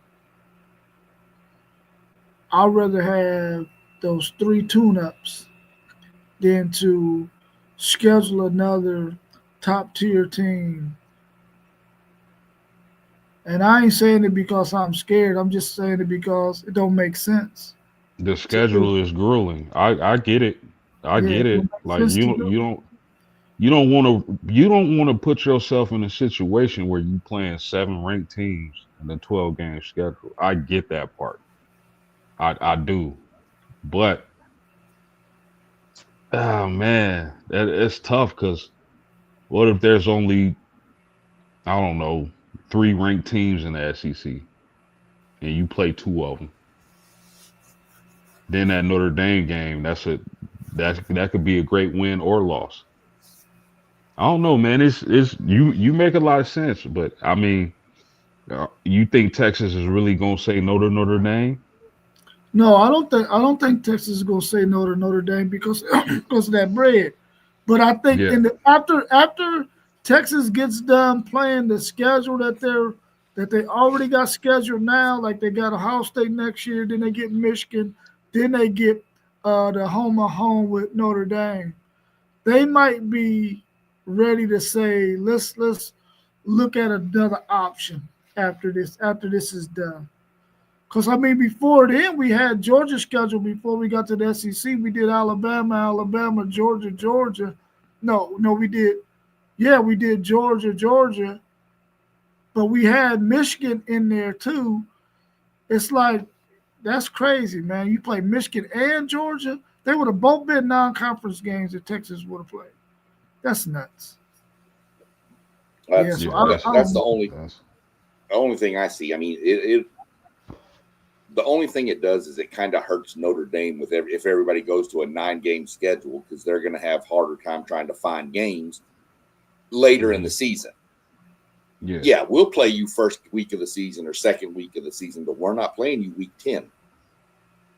I'd rather have those 3 tune-ups than to schedule another top-tier team. And I ain't saying it because I'm scared. I'm just saying it because it don't make sense. The schedule is grueling. I get it. I get it. Like you don't want to put yourself in a situation where you playing 7 ranked teams in a 12-game schedule. I get that part. I do. But oh man, it's tough because what if there's only, I don't know, 3 ranked teams in the SEC and you play 2 of them? Then that Notre Dame game, that could be a great win or loss. I don't know, man. It's you make a lot of sense, but I mean, you think Texas is really gonna say no to Notre Dame? No, I don't think Texas is gonna say no to Notre Dame because of that bread. But I think after Texas gets done playing the schedule that they already got scheduled now, like they got Ohio State next year, then they get Michigan, then they get the home with Notre Dame. They might be ready to say, let's look at another option after this is done. Because, I mean, before then, we had Georgia scheduled before we got to the SEC. We did Alabama, Georgia. No, we did. Yeah, we did Georgia. But we had Michigan in there, too. It's like, that's crazy, man. You play Michigan and Georgia. They would have both been non-conference games that Texas would have played. That's nuts. That's the only thing I see. I mean, the only thing it does is it kind of hurts Notre Dame if everybody goes to a 9-game schedule because they're going to have harder time trying to find games later in the season. Yeah, we'll play you first week of the season or second week of the season, but we're not playing you week 10.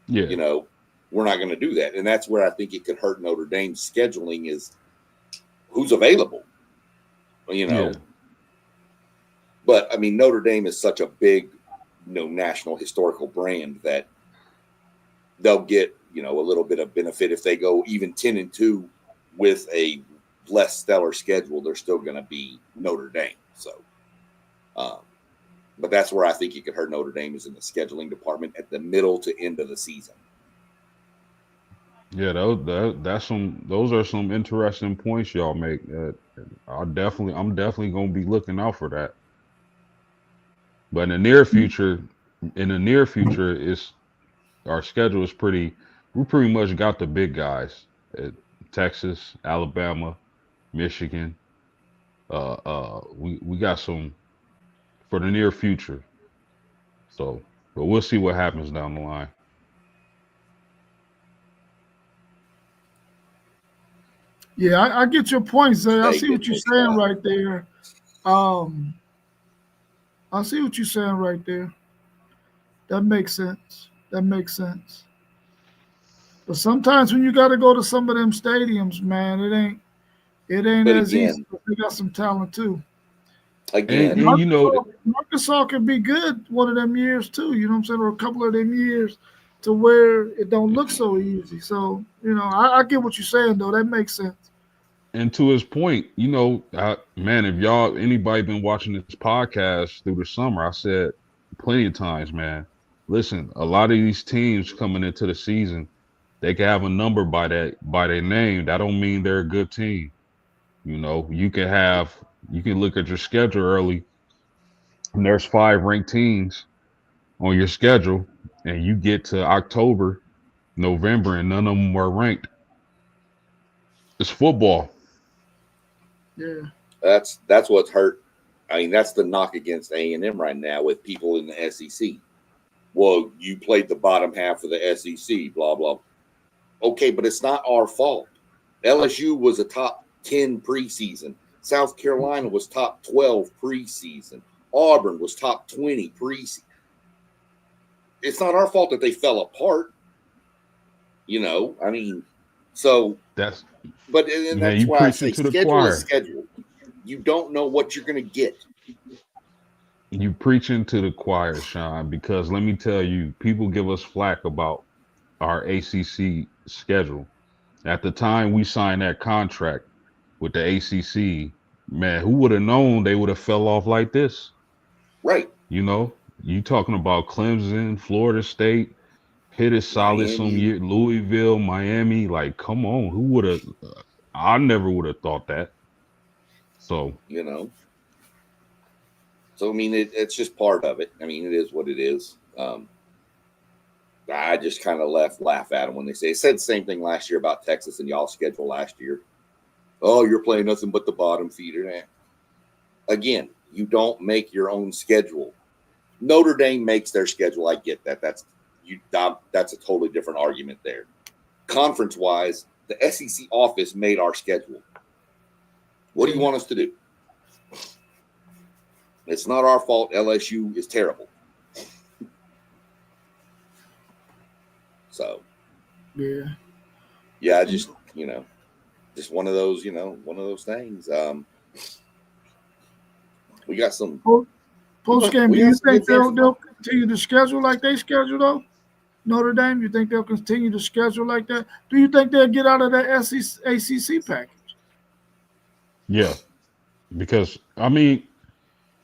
Yeah, we're not going to do that, and that's where I think it could hurt Notre Dame's scheduling is who's available. But I mean, Notre Dame is such a big national historical brand that they'll get a little bit of benefit if they go even 10-2 with a less stellar schedule. They're still going to be Notre Dame. So, but that's where I think it could hurt Notre Dame is in the scheduling department at the middle to end of the season. Yeah, those are some interesting points y'all make. I'm definitely gonna be looking out for that. But in the near future, is our schedule is we pretty much got the big guys at Texas, Alabama, Michigan. We got some for the near future. So, but we'll see what happens down the line. Yeah, I get your point, Zay. I see what you're saying right there. I see what you're saying right there. That makes sense. That makes sense. But sometimes when you got to go to some of them stadiums, man, it ain't But as easy. again, But they got some talent too. again, And you know, Arkansas can be good one of them years too. You know what I'm saying, or a couple of them years to where it don't look so easy. So I get what you're saying though. That makes sense. and to his point, man, if anybody been watching this podcast through the summer, I said plenty of times, man. Listen, a lot of these teams coming into the season, they can have a number by their name. That don't mean they're a good team. You can look at your schedule early, and there's 5 ranked teams on your schedule, and you get to October, November, and none of them were ranked. It's football. Yeah. that's what's hurt. I mean, that's the knock against A&M right now with people in the SEC. Well, you played the bottom half of the SEC, blah, blah. Okay, but it's not our fault. LSU was a top 10 preseason. South Carolina was top 12 preseason. Auburn was top 20 preseason. It's not our fault that they fell apart. I mean, so That's but man, that's you why I say preaching to the schedule choir. is schedule. You don't know what you're going to get. You preaching to the choir, Sean, because let me tell you, people give us flack about our ACC schedule. At the time we signed that contract with the ACC, man, who would have known they would have fell off like this? Right. You talking about Clemson, Florida State, Pitt is solid some Miami. year, Louisville, Miami. Like, come on, who would have? I never would have thought that. So, So, I mean, it's just part of it. I mean, it is what it is. I just kind of laugh at them when they say, said the same thing last year about Texas and y'all schedule last year. Oh, you're playing nothing but the bottom feeder. Again, you don't make your own schedule. Notre Dame makes their schedule. I get that. That's a totally different argument there. Conference-wise, the SEC office made our schedule. What do you want us to do? It's not our fault. LSU is terrible. So, yeah, just one of those, things. We got some post game. we Do got you some think good they'll continue to schedule like they schedule though? Notre Dame, you think they'll continue to schedule like that? Do you think they'll get out of that ACC package? yeah, because I mean,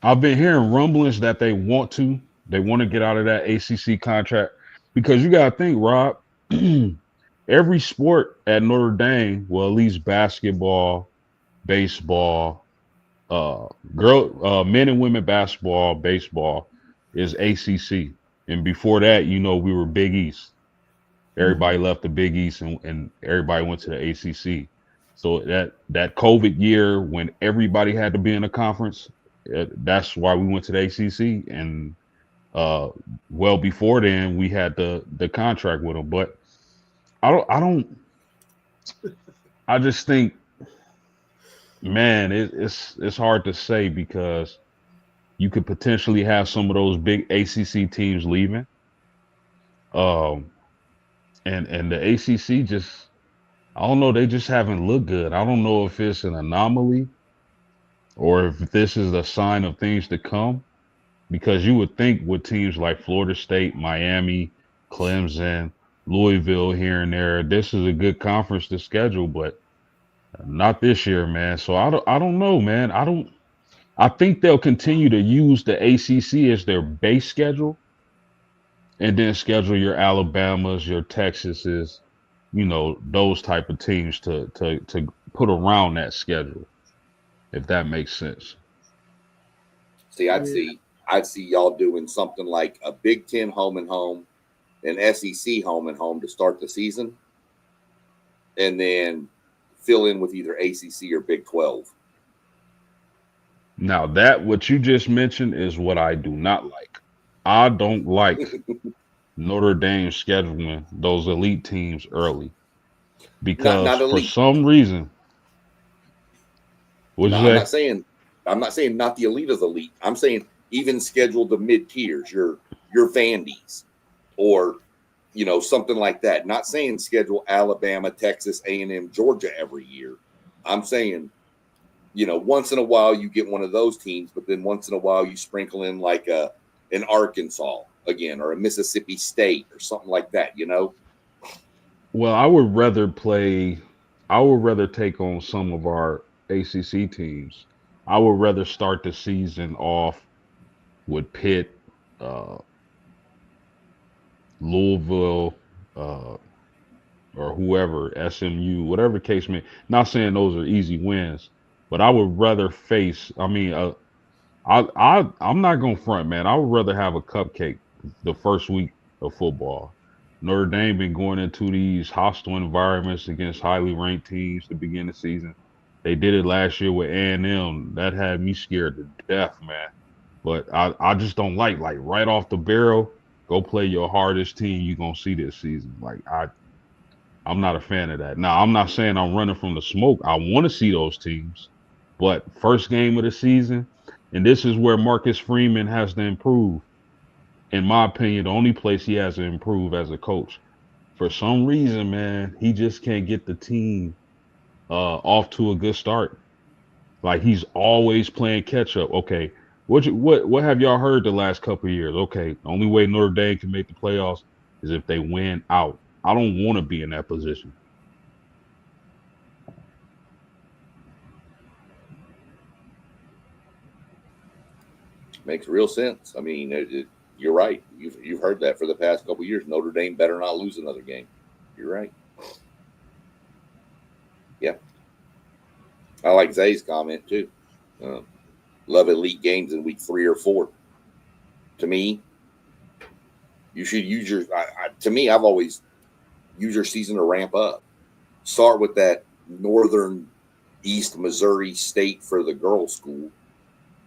I've been hearing rumblings that they want to get out of that ACC contract because you got to think, Rob, every sport at Notre Dame, well, at least basketball, baseball, men and women basketball, baseball is ACC. And before that, we were Big East. Everybody left the Big East and everybody went to the ACC. So that COVID year when everybody had to be in a conference, that's why we went to the ACC. And well before then, we had the contract with them. But I just think, man, it's hard to say because you could potentially have some of those big ACC teams leaving. And the ACC just, I don't know, they just haven't looked good. I don't know if it's an anomaly or if this is a sign of things to come, because you would think with teams like Florida State, Miami, Clemson, Louisville here and there, this is a good conference to schedule, but not this year, man. So I don't know, man. I think they'll continue to use the ACC as their base schedule and then schedule your Alabamas, your Texases, those type of teams to put around that schedule, if that makes sense. See, I'd see y'all doing something like a Big Ten home and home, an SEC home and home to start the season, and then fill in with either ACC or Big 12. Now what you just mentioned is what I do not like. I don't like Notre Dame scheduling those elite teams early because not for elite. some reason, I'm not saying not the elite of the elite. I'm saying even schedule the mid tiers, your your Vandies or, something like that. Not saying schedule Alabama, Texas, A&M, Georgia every year. I'm saying, once in a while you get one of those teams, but then once in a while you sprinkle in like an Arkansas again or a Mississippi State or something like that, Well, I would rather take on some of our ACC teams. I would rather start the season off with Pitt, uh, Louisville, uh, or whoever, SMU, whatever the case may. Not saying those are easy wins, but I would rather face. I mean, I'm not gonna front, man. I would rather have a cupcake the first week of football. Notre Dame been going into these hostile environments against highly ranked teams to begin the season. They did it last year with A&M. That had me scared to death, man. But I just don't like right off the barrel, go play your hardest team you're gonna see this season. I'm not a fan of that. Now, I'm not saying I'm running from the smoke. I want to see those teams, but first game of the season, and this is where Marcus Freeman has to improve. In my opinion, the only place he has to improve as a coach. For some reason, man, he just can't get the team off to a good start. Like he's always playing catch up. Okay, what have y'all heard the last couple of years? Okay, the only way Notre Dame can make the playoffs is if they win out. I don't want to be in that position. Makes real sense. I mean, you're right. You've heard that for the past couple of years. Notre Dame better not lose another game. You're right. Yeah. I like Zay's comment too. Love elite games in week 3 or 4. To me, you should use your. To me, I've always used your season to ramp up. Start with that northern East Missouri state for the girls' school,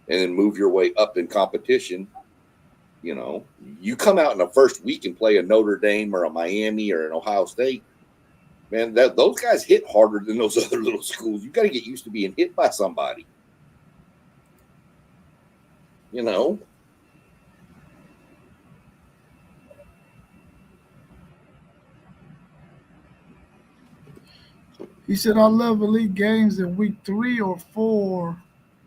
and then move your way up in competition. You come out in the first week and play a Notre Dame or a Miami or an Ohio State. Man, those guys hit harder than those other little schools. You got to get used to being hit by somebody. He said, I love elite games in week 3 or 4.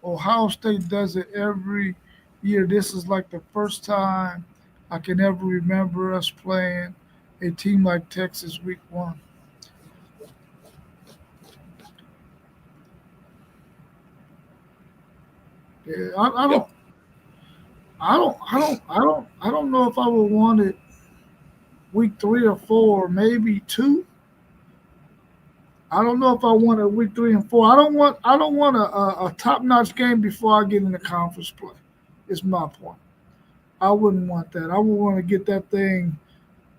Ohio State does it every year. This is like the first time I can ever remember us playing a team like Texas week 1. Yeah, I don't. Yep. I don't know if I would want it week 3 or 4, maybe 2. I don't know if I want it week 3 and 4. I don't want a top-notch game before I get into conference play. Is my point. I wouldn't want that. I would want to get that thing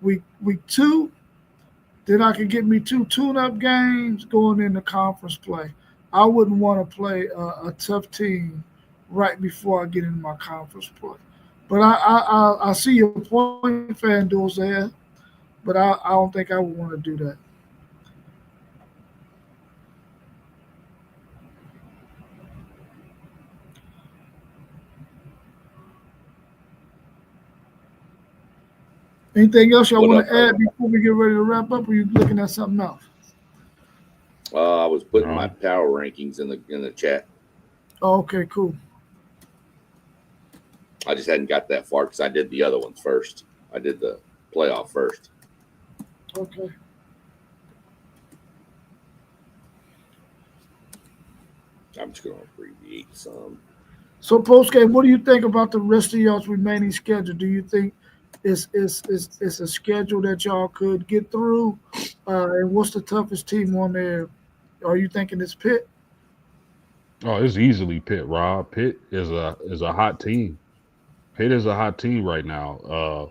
week 2. Then I could get me 2 tune-up games going into conference play. I wouldn't want to play a tough team right before I get into my conference play. But I see your point, FanDuel's there, but I don't think I would want to do that. Anything else y'all want to add before we get ready to wrap up, or are you looking at something else? I was putting my power rankings in the chat. Oh, okay, cool. I just hadn't got that far because I did the other ones first. I did the playoff first. Okay. I'm just going to abbreviate some. So post game, what do you think about the rest of y'all's remaining schedule? Do you think it's a schedule that y'all could get through? And what's the toughest team on there? Are you thinking it's Pitt? Oh, it's easily Pitt, Rob. Pitt is a hot team. Pitt is a hot team right now.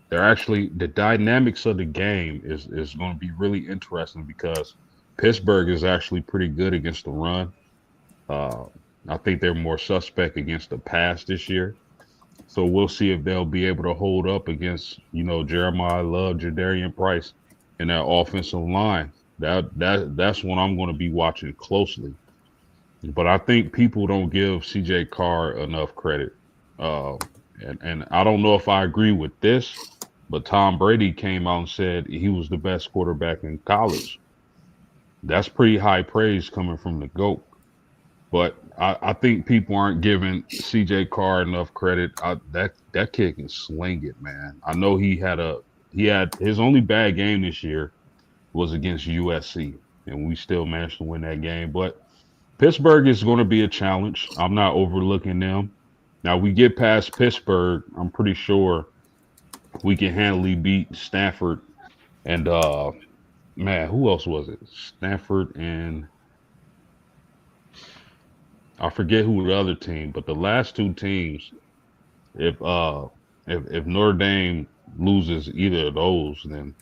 They're actually, the dynamics of the game is going to be really interesting because Pittsburgh is actually pretty good against the run. I think they're more suspect against the pass this year. So we'll see if they'll be able to hold up against, Jeremiah Love, Jadarian Price, and that offensive line. That's what I'm going to be watching closely. But I think people don't give CJ Carr enough credit. And I don't know if I agree with this, but Tom Brady came out and said he was the best quarterback in college. That's pretty high praise coming from the GOAT. But I think people aren't giving CJ Carr enough credit. That kid can sling it, man. I know he had his only bad game this year was against USC, and we still managed to win that game. But Pittsburgh is going to be a challenge. I'm not overlooking them. Now we get past Pittsburgh, I'm pretty sure we can handily beat Stanford and man, who else was it? Stanford and I forget who the other team, but the last two teams, if if Notre Dame loses either of those, then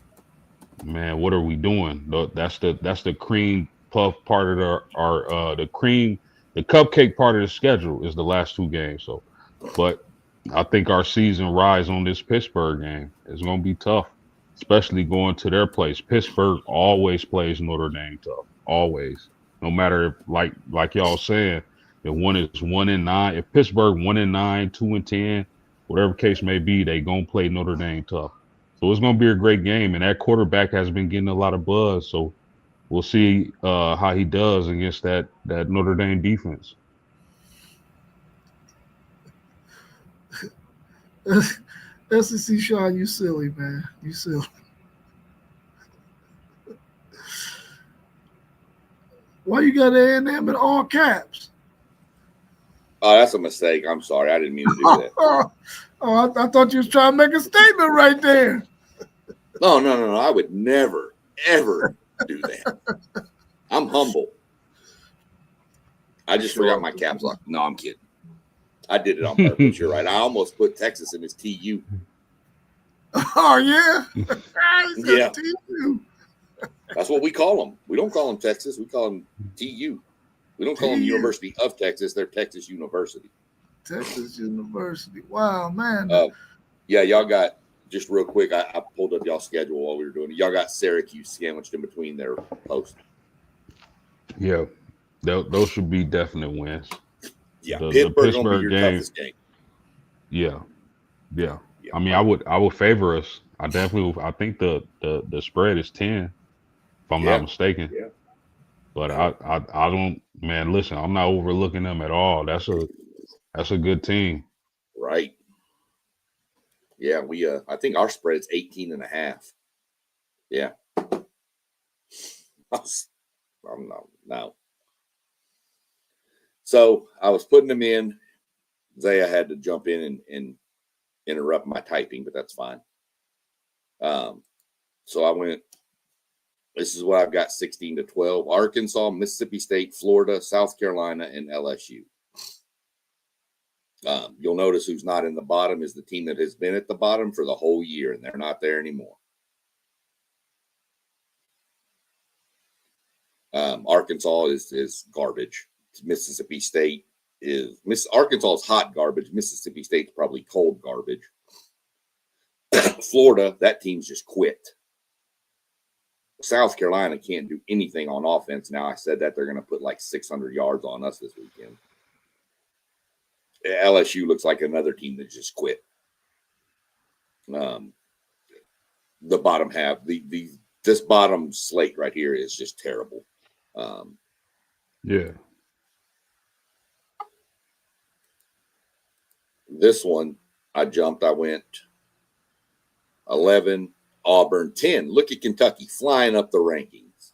man, what are we doing? That's the cream puff part of the cupcake part of the schedule is the last two games. So, but I think our season rise on this Pittsburgh game is going to be tough, especially going to their place. Pittsburgh always plays Notre Dame tough, always. No matter if like y'all saying, if one is 1-9, if Pittsburgh 1-9, 2-10, whatever case may be, they gonna play Notre Dame tough. So it's gonna be a great game, and that quarterback has been getting a lot of buzz. So we'll see how he does against that Notre Dame defense. SEC Sean, you silly, man. You silly. Why you got A&M in all caps? Oh, that's a mistake. I'm sorry. I didn't mean to do that. I thought you was trying to make a statement right there. No. I would never, ever do that. I'm humble. I just forgot my caps lock. No, I'm kidding. I did it on purpose. You're right. I almost put Texas in his TU. Oh, yeah? Yeah. TU. That's what we call them. We don't call them Texas. We call them TU. We don't call them University of Texas. They're Texas University. Texas University. Wow, man. Yeah, y'all got, just real quick, I pulled up y'all's schedule while we were doing it. Y'all got Syracuse sandwiched in between their posts. Yeah, those should be definite wins. Yeah, The Pittsburgh gonna be Pittsburgh your game. toughest game. Yeah. I mean, I would favor us. I think the spread is 10, if I'm not mistaken. Yeah. But I don't, man. Listen, I'm not overlooking them at all. That's a good team. Right. Yeah, we I think our spread's 18.5. Yeah. I'm not no. So I was putting them in. Zaya had to jump in and interrupt my typing, but that's fine. So I went, this is what I've got 16-12. Arkansas, Mississippi State, Florida, South Carolina, and LSU. You'll notice who's not in the bottom is the team that has been at the bottom for the whole year, and they're not there anymore. Arkansas is garbage. Mississippi State Arkansas is hot garbage. Mississippi State's probably cold garbage. Florida, that team's just quit. South Carolina can't do anything on offense. Now I said that they're going to put like 600 yards on us this weekend. LSU looks like another team that just quit. The bottom half, this bottom slate right here is just terrible. Yeah. This one, I went 11, Auburn, 10. Look at Kentucky flying up the rankings.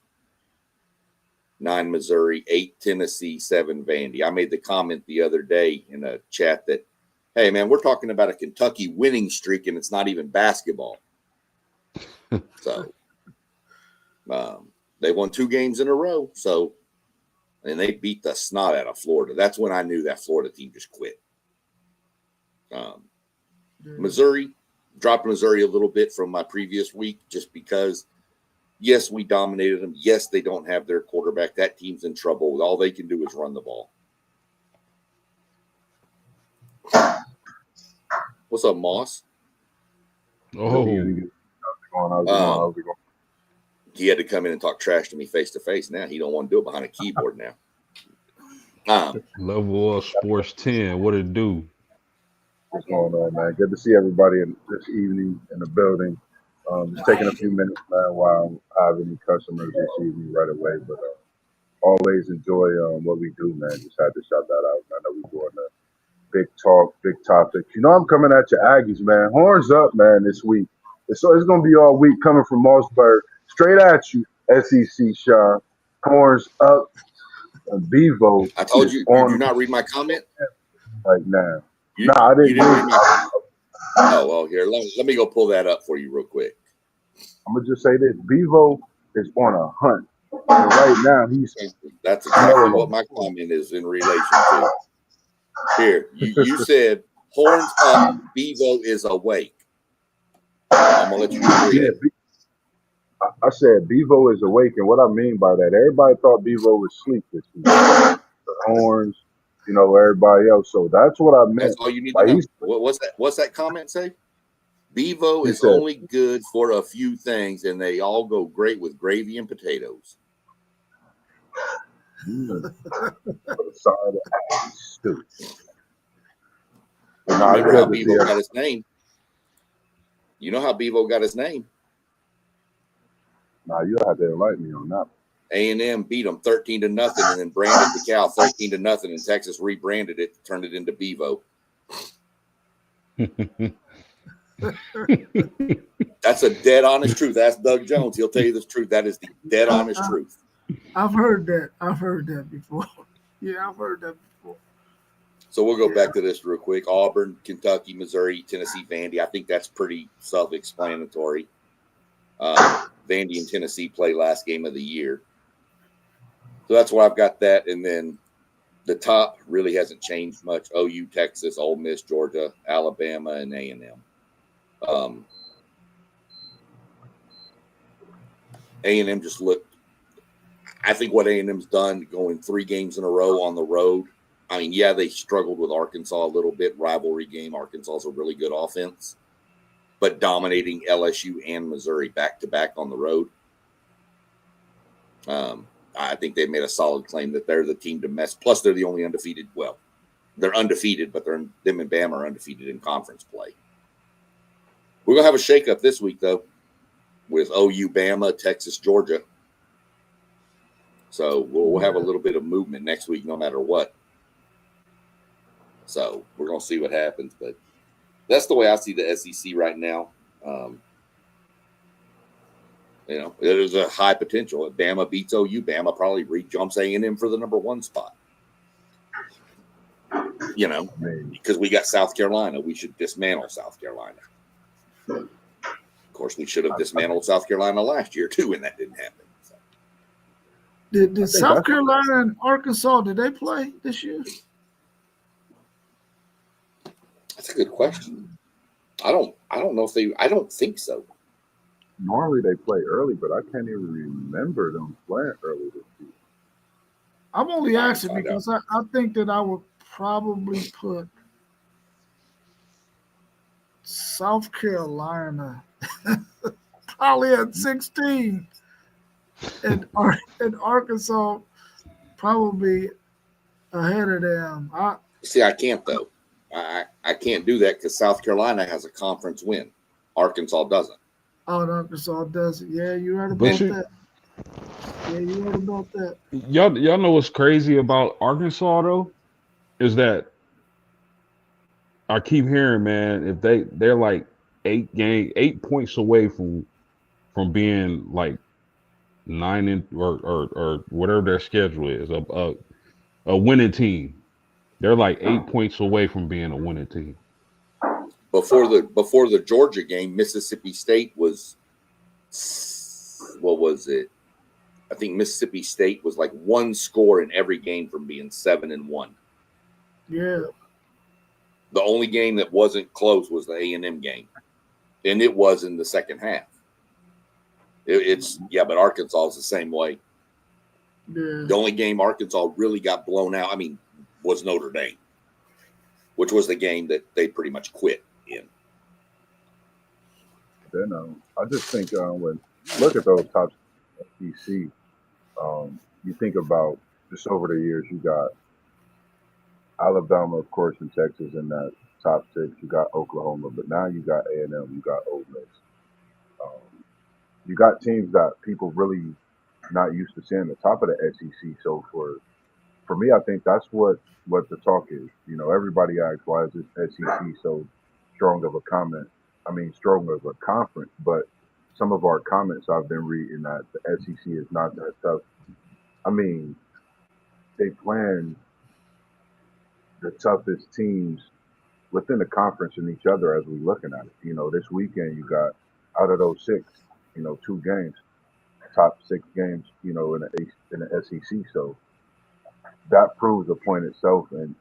9, Missouri, 8, Tennessee, 7, Vandy. I made the comment the other day in a chat that, hey, man, we're talking about a Kentucky winning streak, and it's not even basketball. So they won 2 games in a row. So, and they beat the snot out of Florida. That's when I knew that Florida team just quit. Missouri, dropped Missouri a little bit from my previous week just because, yes, we dominated them. Yes, they don't have their quarterback. That team's in trouble. All they can do is run the ball. What's up, Moss? Oh, He had to come in and talk trash to me face to face. Now he don't want to do it behind a keyboard now. Level of Sports 10. What it do? What's going on, man? Good to see everybody this evening in the building. Just taking a few minutes, man, while I have any customers this evening right away. But always enjoy what we do, man. Just had to shout that out. I know we're doing a big talk, big topics. You know, I'm coming at your Aggies, man. Horns up, man, this week. It's going to be all week coming from Mossberg. Straight at you, SEC Sean. Horns up. And Bevo I told is you, on did you not read my comment? right now. You, Nah, I you didn't didn't read read my Oh, well, here, let me go pull that up for you real quick. I'm gonna just say this: Bevo is on a hunt, and right now he's That's exactly what smelling my comment is in relation to. Here, you said horns up, Bevo is awake. I'm gonna let you read yeah. it. I said Bevo is awake, and what I mean by that, everybody thought Bevo was asleep this week. The horns, you know, everybody else. So that's what I That's meant. all you need to Like know. What's that comment say? Bevo he is said, only good for a few things, and they all go great with gravy and potatoes. for the side of the stew. You Nah, it's remember how good to see Bevo got it. his name? You know how Bevo got his name? Nah, you have to enlighten me on that. A&M beat them 13-0, and then branded the cow 13-0, and Texas rebranded it, turned it into Bevo. That's a dead honest truth. Ask Doug Jones. He'll tell you the truth. That is the dead honest truth. I've heard that. I've heard that before. Yeah, I've heard that before. So we'll go back to this real quick. Auburn, Kentucky, Missouri, Tennessee, Vandy. I think that's pretty self-explanatory. Vandy and Tennessee play last game of the year. So that's why I've got that. And then the top really hasn't changed much. OU, Texas, Ole Miss, Georgia, Alabama, and A&M. A&M just looked – I think what A&M's done going 3 games in a row on the road, I mean, yeah, they struggled with Arkansas a little bit. Rivalry game. Arkansas is a really good offense. But dominating LSU and Missouri back-to-back on the road. I think they've made a solid claim that they're the team to mess. Plus, they're the only undefeated. Well, they're undefeated, but them and Bama are undefeated in conference play. We're going to have a shakeup this week, though, with OU, Bama, Texas, Georgia. So we'll have a little bit of movement next week no matter what. So we're going to see what happens. But that's the way I see the SEC right now. You know, there's a high potential. If Bama beats OU, Bama probably re-jumps A&M for the number 1 spot. You know, because we got South Carolina. We should dismantle South Carolina. Of course, we should have dismantled South Carolina last year, too, and that didn't happen. So. Did South Carolina and Arkansas, did they play this year? That's a good question. I don't know if they – I don't think so. Normally they play early, but I can't even remember them playing early this year. I'm only asking because I think that I would probably put South Carolina probably at 16 and Arkansas probably ahead of them. See, I can't, though. I can't do that because South Carolina has a conference win. Arkansas doesn't. Oh, Arkansas does it. Yeah, you're right But about that. Yeah, you're right about that. Y'all know what's crazy about Arkansas though, is that I keep hearing, man, if they're like 8 points away from being like 9 or whatever their schedule is, a winning team. They're like 8 points away from being a winning team. Before the Georgia game, Mississippi State was, what was it? I think Mississippi State was like 1 score in every game from being 7-1. Yeah. The only game that wasn't close was the A&M game, and it was in the second half. But Arkansas is the same way. Yeah. The only game Arkansas really got blown out, was Notre Dame, which was the game that they pretty much quit in. Then I just think when you look at those top SEC, you think about just over the years, you got Alabama, of course, and Texas in that top 6. You got Oklahoma, but now you got A&M, you got Ole Miss. You got teams that people really not used to seeing the top of the SEC. So for me, I think that's what the talk is. You know, everybody asks why is this SEC so strong of a comment? I mean, strong of a conference, but some of our comments I've been reading that the SEC is not that tough. I mean, they playing the toughest teams within the conference and each other as we looking at it. You know, this weekend you got out of those 6, 2 games, top 6 games, in the SEC. So that proves a point itself. And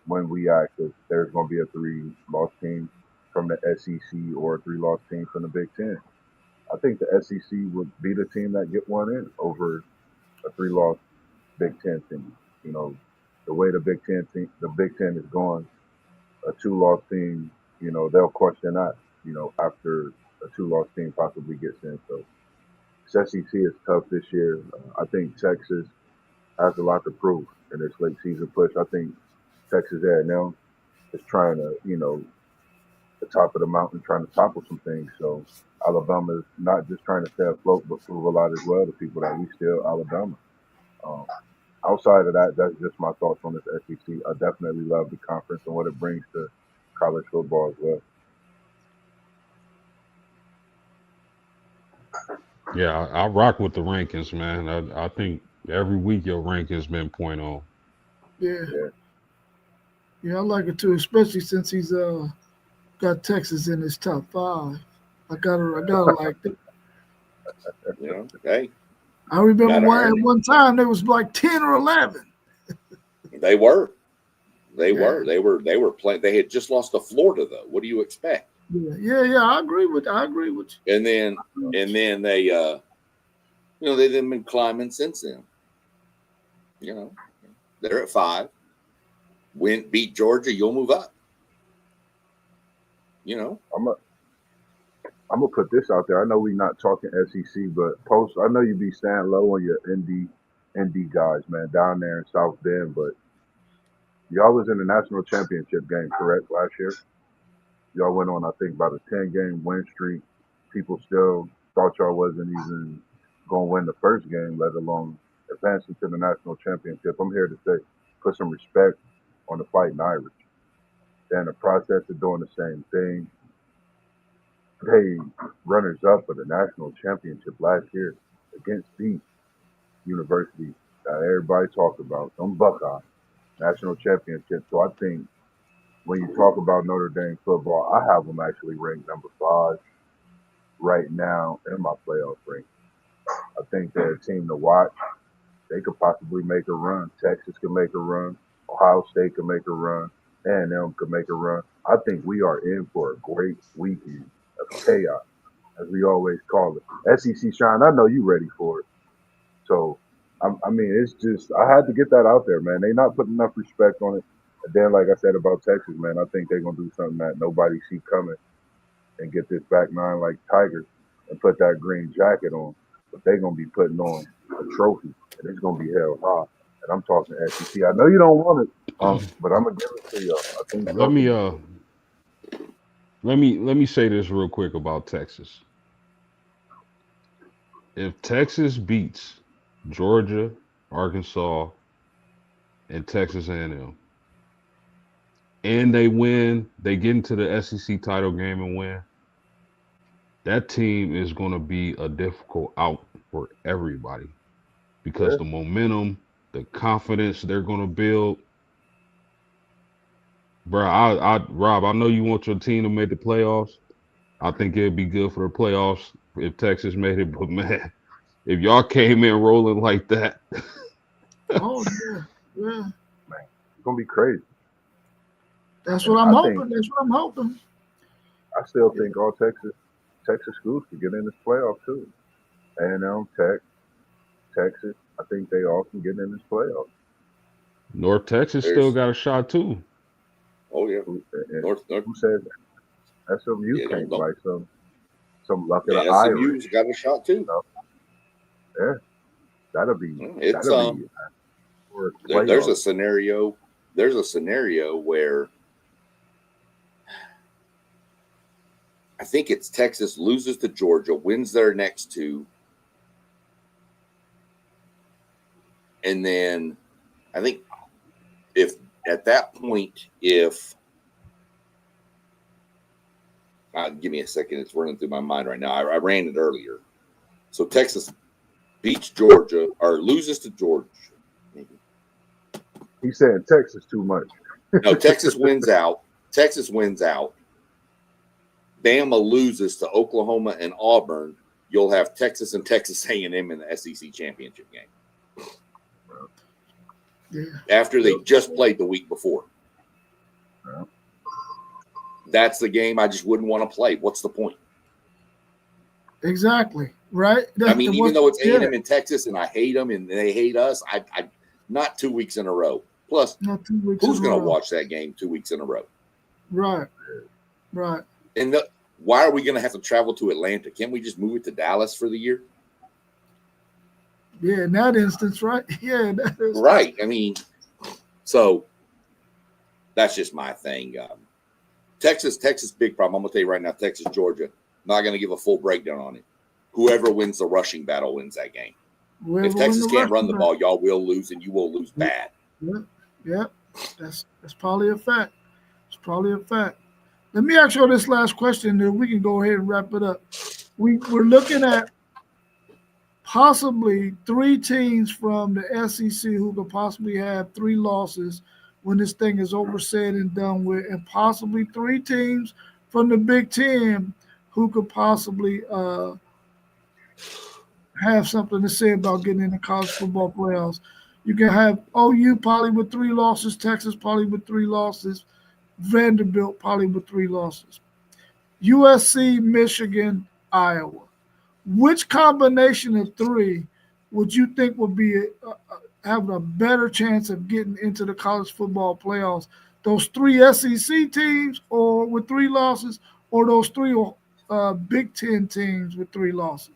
when we ask if there's going to be a 3-loss team from the SEC or a 3-loss team from the Big Ten, I think the SEC would be the team that get one in over a 3-loss Big Ten team. You know, the way the Big Ten is going, a 2-loss team, they'll question that. After a 2-loss team possibly gets in. So SEC is tough this year. I think Texas has a lot to prove in this late season push. I think Texas A&M is trying to, the top of the mountain, trying to topple some things. So Alabama is not just trying to stay afloat, but prove a lot as well to people that we still Alabama. Outside of that, that's just my thoughts on this SEC. I definitely love the conference and what it brings to college football as well. Yeah, I rock with the rankings, man. I think every week your rankings been point on. Yeah. Yeah. Yeah, I like it too, especially since he's got Texas in his top 5. I gotta like that. Hey, I remember gotta earn at it. one time there was like 10 or 11. They were. They Yeah. were. They were playing. They had just lost to Florida, though. What do you expect? Yeah. I agree with you. And then they, they've been climbing since then. They're at 5. Beat Georgia, you'll move up. I'm gonna put this out there. I know we're not talking SEC, but Post, I know you be staying low on your ND guys, man, down there in South Bend, but y'all was in the national championship game, correct, last year? Y'all went on, I think, about a 10-game win streak. People still thought y'all wasn't even gonna win the first game, let alone advancing to the national championship. I'm here to say, put some respect on the Fighting Irish. They're in the process of doing the same thing. They runners up for the national championship last year against the university that everybody talked about, some Buckeye national championship. So I think when you talk about Notre Dame football, I have them actually ranked number 5 right now in my playoff rank. I think they're a team to watch. They could possibly make a run. Texas could make a run. Ohio State could make a run. A&M could make a run. I think we are in for a great weekend of chaos, as we always call it. SEC Shine, I know you ready for it. So, I mean, it's just, I had to get that out there, man. They not putting enough respect on it. And then, like I said about Texas, man, I think they're going to do something that nobody see coming and get this back 9 like Tiger and put that green jacket on. But they're going to be putting on a trophy, and it's going to be held high. And I'm talking SEC. I know you don't want it, but I'm going to give it to y'all. I think Let me say this real quick about Texas. If Texas beats Georgia, Arkansas, and Texas A&M, and they win, they get into the SEC title game and win, that team is going to be a difficult out for everybody because the momentum, the confidence they're going to build. Bro, Rob, I know you want your team to make the playoffs. I think it'd be good for the playoffs if Texas made it, but man, if y'all came in rolling like that, Oh yeah. it's going to be crazy. That's what I'm hoping. I still think all Texas schools could get in this playoff too. A&M, Tech, Texas. I think they all can get in this playoff. North Texas still got a shot too. Oh yeah. North. Who says that? SMU can't play some luck of the SMU's got a shot too. Yeah, that'll be. There's a scenario. There's a scenario where I think it's Texas loses to Georgia, wins their next two, and then I think if at that point, if give me a second, it's running through my mind right now. I ran it earlier. So Texas beats Georgia or loses to Georgia. Maybe. He's saying Texas too much. No, Texas wins out. Texas wins out. Bama loses to Oklahoma and Auburn. You'll have Texas and Texas A&M in the SEC championship game. Yeah. After they just played the week before. Yeah. That's the game I just wouldn't want to play. What's the point? Exactly. Right. I mean, even though it's yeah. A&M in Texas and I hate them and they hate us, I not 2 weeks in a row. Plus, Not 2 weeks who's in a going to row. watch that game 2 weeks in a row? Right. Right. And why are we going to have to travel to Atlanta? Can't we just move it to Dallas for the year? Yeah. In that instance, right. Yeah. That is, Right. I mean, so that's just my thing. Texas, big problem. I'm going to tell you right now, Texas, Georgia, not going to give a full breakdown on it. Whoever wins the rushing battle wins that game. whoever If won Texas the can't run rushing the battle. ball, y'all will lose, and you will lose bad. Yeah. That's probably a fact. It's probably a fact. Let me ask you this last question, then we can go ahead and wrap it up. We're looking at possibly 3 teams from the SEC who could possibly have 3 losses when this thing is over, said and done with, and possibly 3 teams from the Big Ten who could possibly have something to say about getting in the college football playoffs. You can have OU probably with 3 losses, Texas probably with 3 losses, Vanderbilt probably with 3 losses, USC, Michigan, Iowa. Which combination of 3 would you think would be having a better chance of getting into the college football playoffs? Those 3 SEC teams, or with 3 losses, or those 3 Big Ten teams with 3 losses?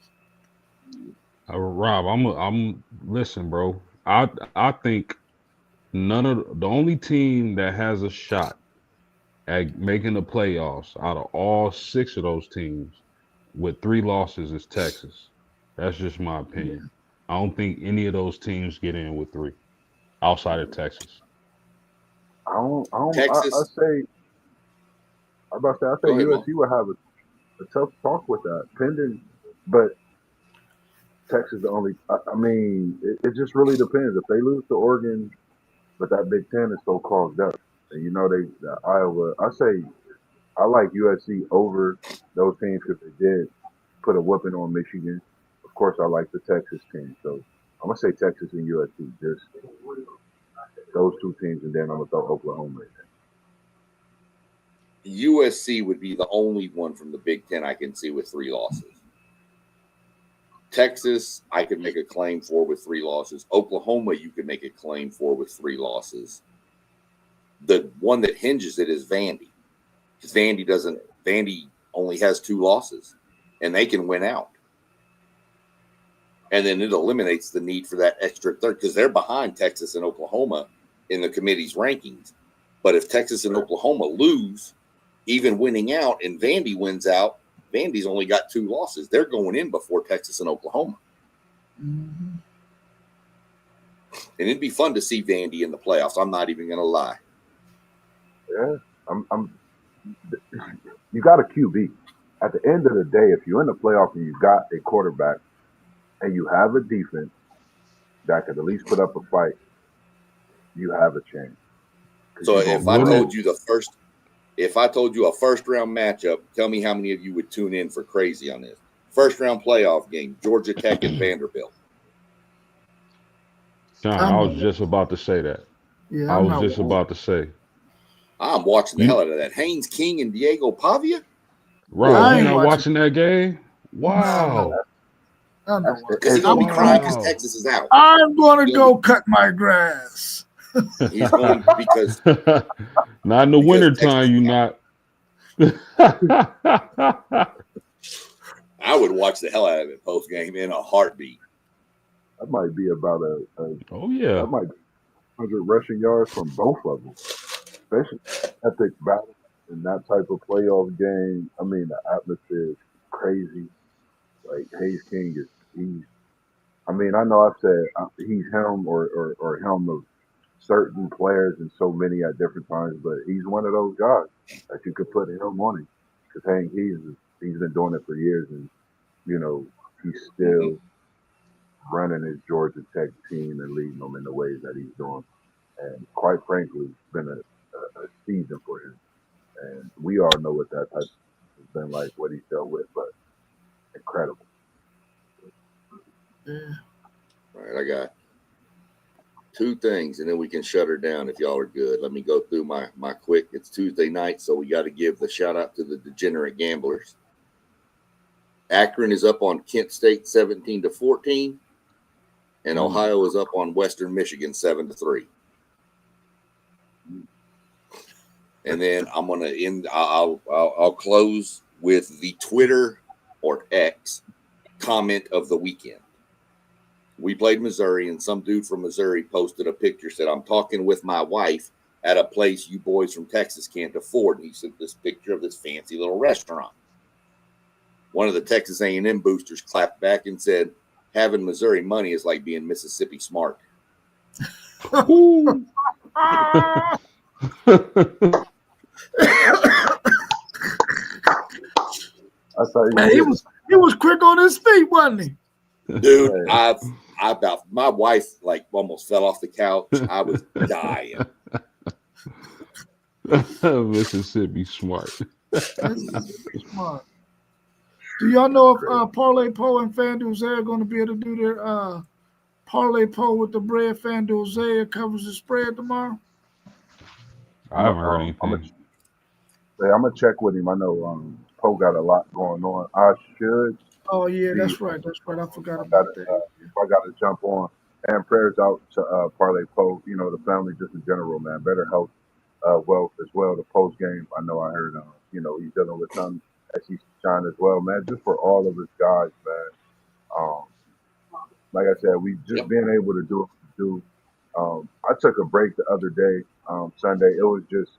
Rob, I'm listen, bro. I think the only team that has a shot at making the playoffs out of all 6 of those teams with 3 losses is Texas. That's just my opinion. I don't think any of those teams get in with 3 outside of Texas. I Texas. say Go ahead, USC would have a tough talk with that, pending, but Texas the only. I mean, it just really depends. If they lose to Oregon, but that Big Ten is so clogged up, and the Iowa. I like USC over those teams because they did put a whooping on Michigan. Of course, I like the Texas team, so I'm gonna say Texas and USC, just those 2 teams, and then I'm gonna throw Oklahoma in. USC would be the only one from the Big Ten I can see with 3 losses. Texas, I could make a claim for with 3 losses. Oklahoma, you could make a claim for with 3 losses. The one that hinges it is Vandy, because Vandy only has 2 losses, and they can win out. And then it eliminates the need for that extra third, because they're behind Texas and Oklahoma in the committee's rankings. But if Texas and Oklahoma lose, even winning out, and Vandy wins out, Vandy's only got 2 losses. They're going in before Texas and Oklahoma. Mm-hmm. And it'd be fun to see Vandy in the playoffs. I'm not even going to lie. Yeah, you got a QB. At the end of the day, if you're in the playoff and you got a quarterback and you have a defense that could at least put up a fight, you have a chance. So if I told you a first round matchup, tell me how many of you would tune in for crazy on this. First round playoff game, Georgia Tech and Vanderbilt. John, I was just about to say that. Yeah, I was just about to say. I'm watching the hell out of that. Haynes King and Diego Pavia? Rob, you're not watching that game? Wow. Because he's going to be crying because Texas is out. I'm going to go cut my grass. He's going because not in the wintertime, you not. I would watch the hell out of it post game in a heartbeat. That might be about oh yeah. That might be 100 rushing yards from both of them, especially epic battle. in that type of playoff game, I mean, the atmosphere is crazy. Like Hayes King is he's. I mean, I know I said he's him or him of certain players and so many at different times, but he's one of those guys that you could put him on him because Hank he's been doing it for years, and you know he's Mhm. still running his Georgia Tech team and leading them in the ways that he's doing. And quite frankly, it's been a season for him. And we all know what that type has been like, what he's dealt with, but incredible. Yeah. All right, I got two things, and then we can shut her down if y'all are good. Let me go through my quick. It's Tuesday night, so we got to give the shout out to the degenerate gamblers. Akron is up on Kent State 17-14, and Ohio is up on Western Michigan 7-3. And then I'm gonna end. I'll close with the Twitter or X comment of the weekend. We played Missouri, and some dude from Missouri posted a picture, said, "I'm talking with my wife at a place you boys from Texas can't afford." And he sent this picture of this fancy little restaurant. One of the Texas A&M boosters clapped back and said, "Having Missouri money is like being Mississippi smart." Ooh. That's how you Man, get he it. was quick on his feet, wasn't he? Dude, Hey, I about my wife like almost fell off the couch. I was dying. Mississippi smart. Mississippi smart. Do y'all know if Parlay Poe and FanDuel are going to be able to do their Parlay Poe with the bread? FanDuel Zaire covers the spread tomorrow. I haven't heard anything. I'm gonna check with him. I know Poe got a lot going on. I should Oh yeah, be. that's right. That's right. I forgot I got about that. I got to jump on. And prayers out to Parlay Poe. You know the family just in general, man. Better health, wealth as well. The post game. I know I heard. You know he's dealing with some SEC shine as well, man. Just for all of his guys, man. Um, like I said, we just Yep. being able to do what we do. I took a break the other day, Sunday. It was just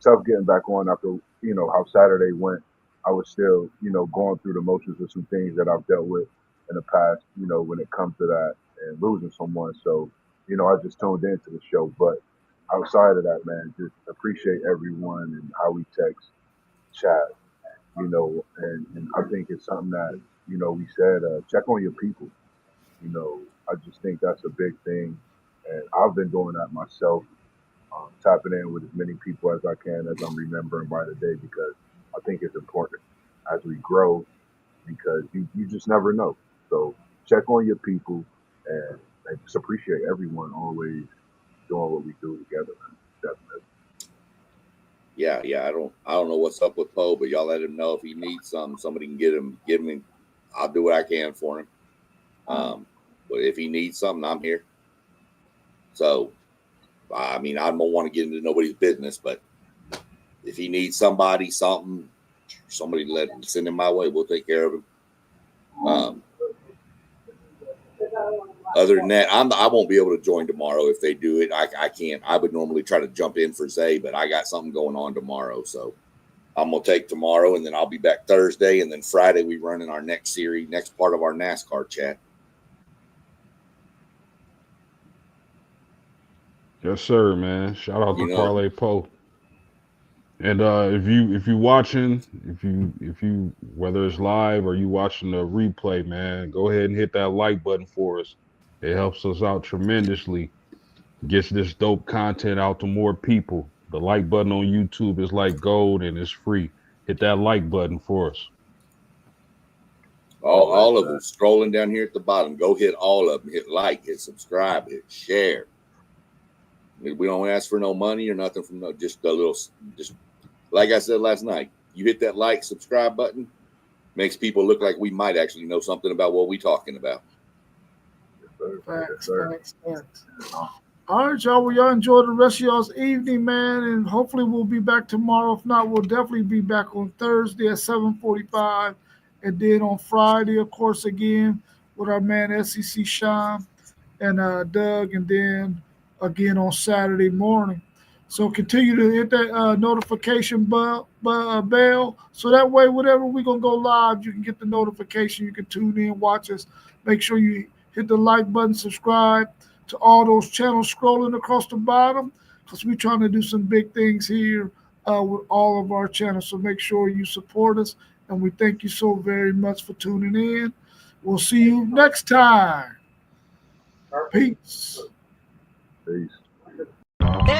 tough getting back on after how Saturday went. I was still going through the motions of some things that I've dealt with in the past. When it comes to that and losing someone. So I just tuned into the show. But outside of that, man, just appreciate everyone and how we text, chat. And I think it's something that we said check on your people. I just think that's a big thing, and I've been doing that myself, tapping in with as many people as I can as I'm remembering by the day because I think it's important as we grow because you just never know. So check on your people and just appreciate everyone always doing what we do together. Definitely. Yeah. I don't know what's up with Poe, but y'all let him know if he needs somebody can give him. I'll do what I can for him. But if he needs something, I'm here. So, I mean, I don't want to get into nobody's business, but if he needs somebody, something, somebody send him my way. We'll take care of him. Other than that, I won't be able to join tomorrow if they do it. I can't. I would normally try to jump in for Zay, but I got something going on tomorrow, so I'm gonna take tomorrow, and then I'll be back Thursday, and then Friday we run in our next series, next part of our NASCAR chat. Yes, sir, man. Shout out You to know, Parlay Poe. And if you watching, if you whether it's live or you watching the replay, man, go ahead and hit that like button for us. It helps us out tremendously. Gets this dope content out to more people. The like button on YouTube is like gold and it's free. Hit that like button for us. all of them scrolling down here at the bottom. Go hit all of them. Hit like, hit subscribe, hit share. We don't ask for no money or nothing from just a little. Just like I said last night, you hit that like, subscribe button, makes people look like we might actually know something about what we're talking about. Facts. All right, y'all. Well, y'all enjoy the rest of y'all's evening, man, and hopefully we'll be back tomorrow. If not, we'll definitely be back on Thursday at 7:45, and then on Friday, of course, again with our man SEC Sean and Doug, and then again on Saturday morning. So continue to hit that notification bell. So that way, whenever we're going to go live, you can get the notification. You can tune in, watch us. Make sure you hit the like button, subscribe to all those channels scrolling across the bottom, because we're trying to do some big things here with all of our channels. So make sure you support us. And we thank you so very much for tuning in. We'll see you next time. Peace. Peace. There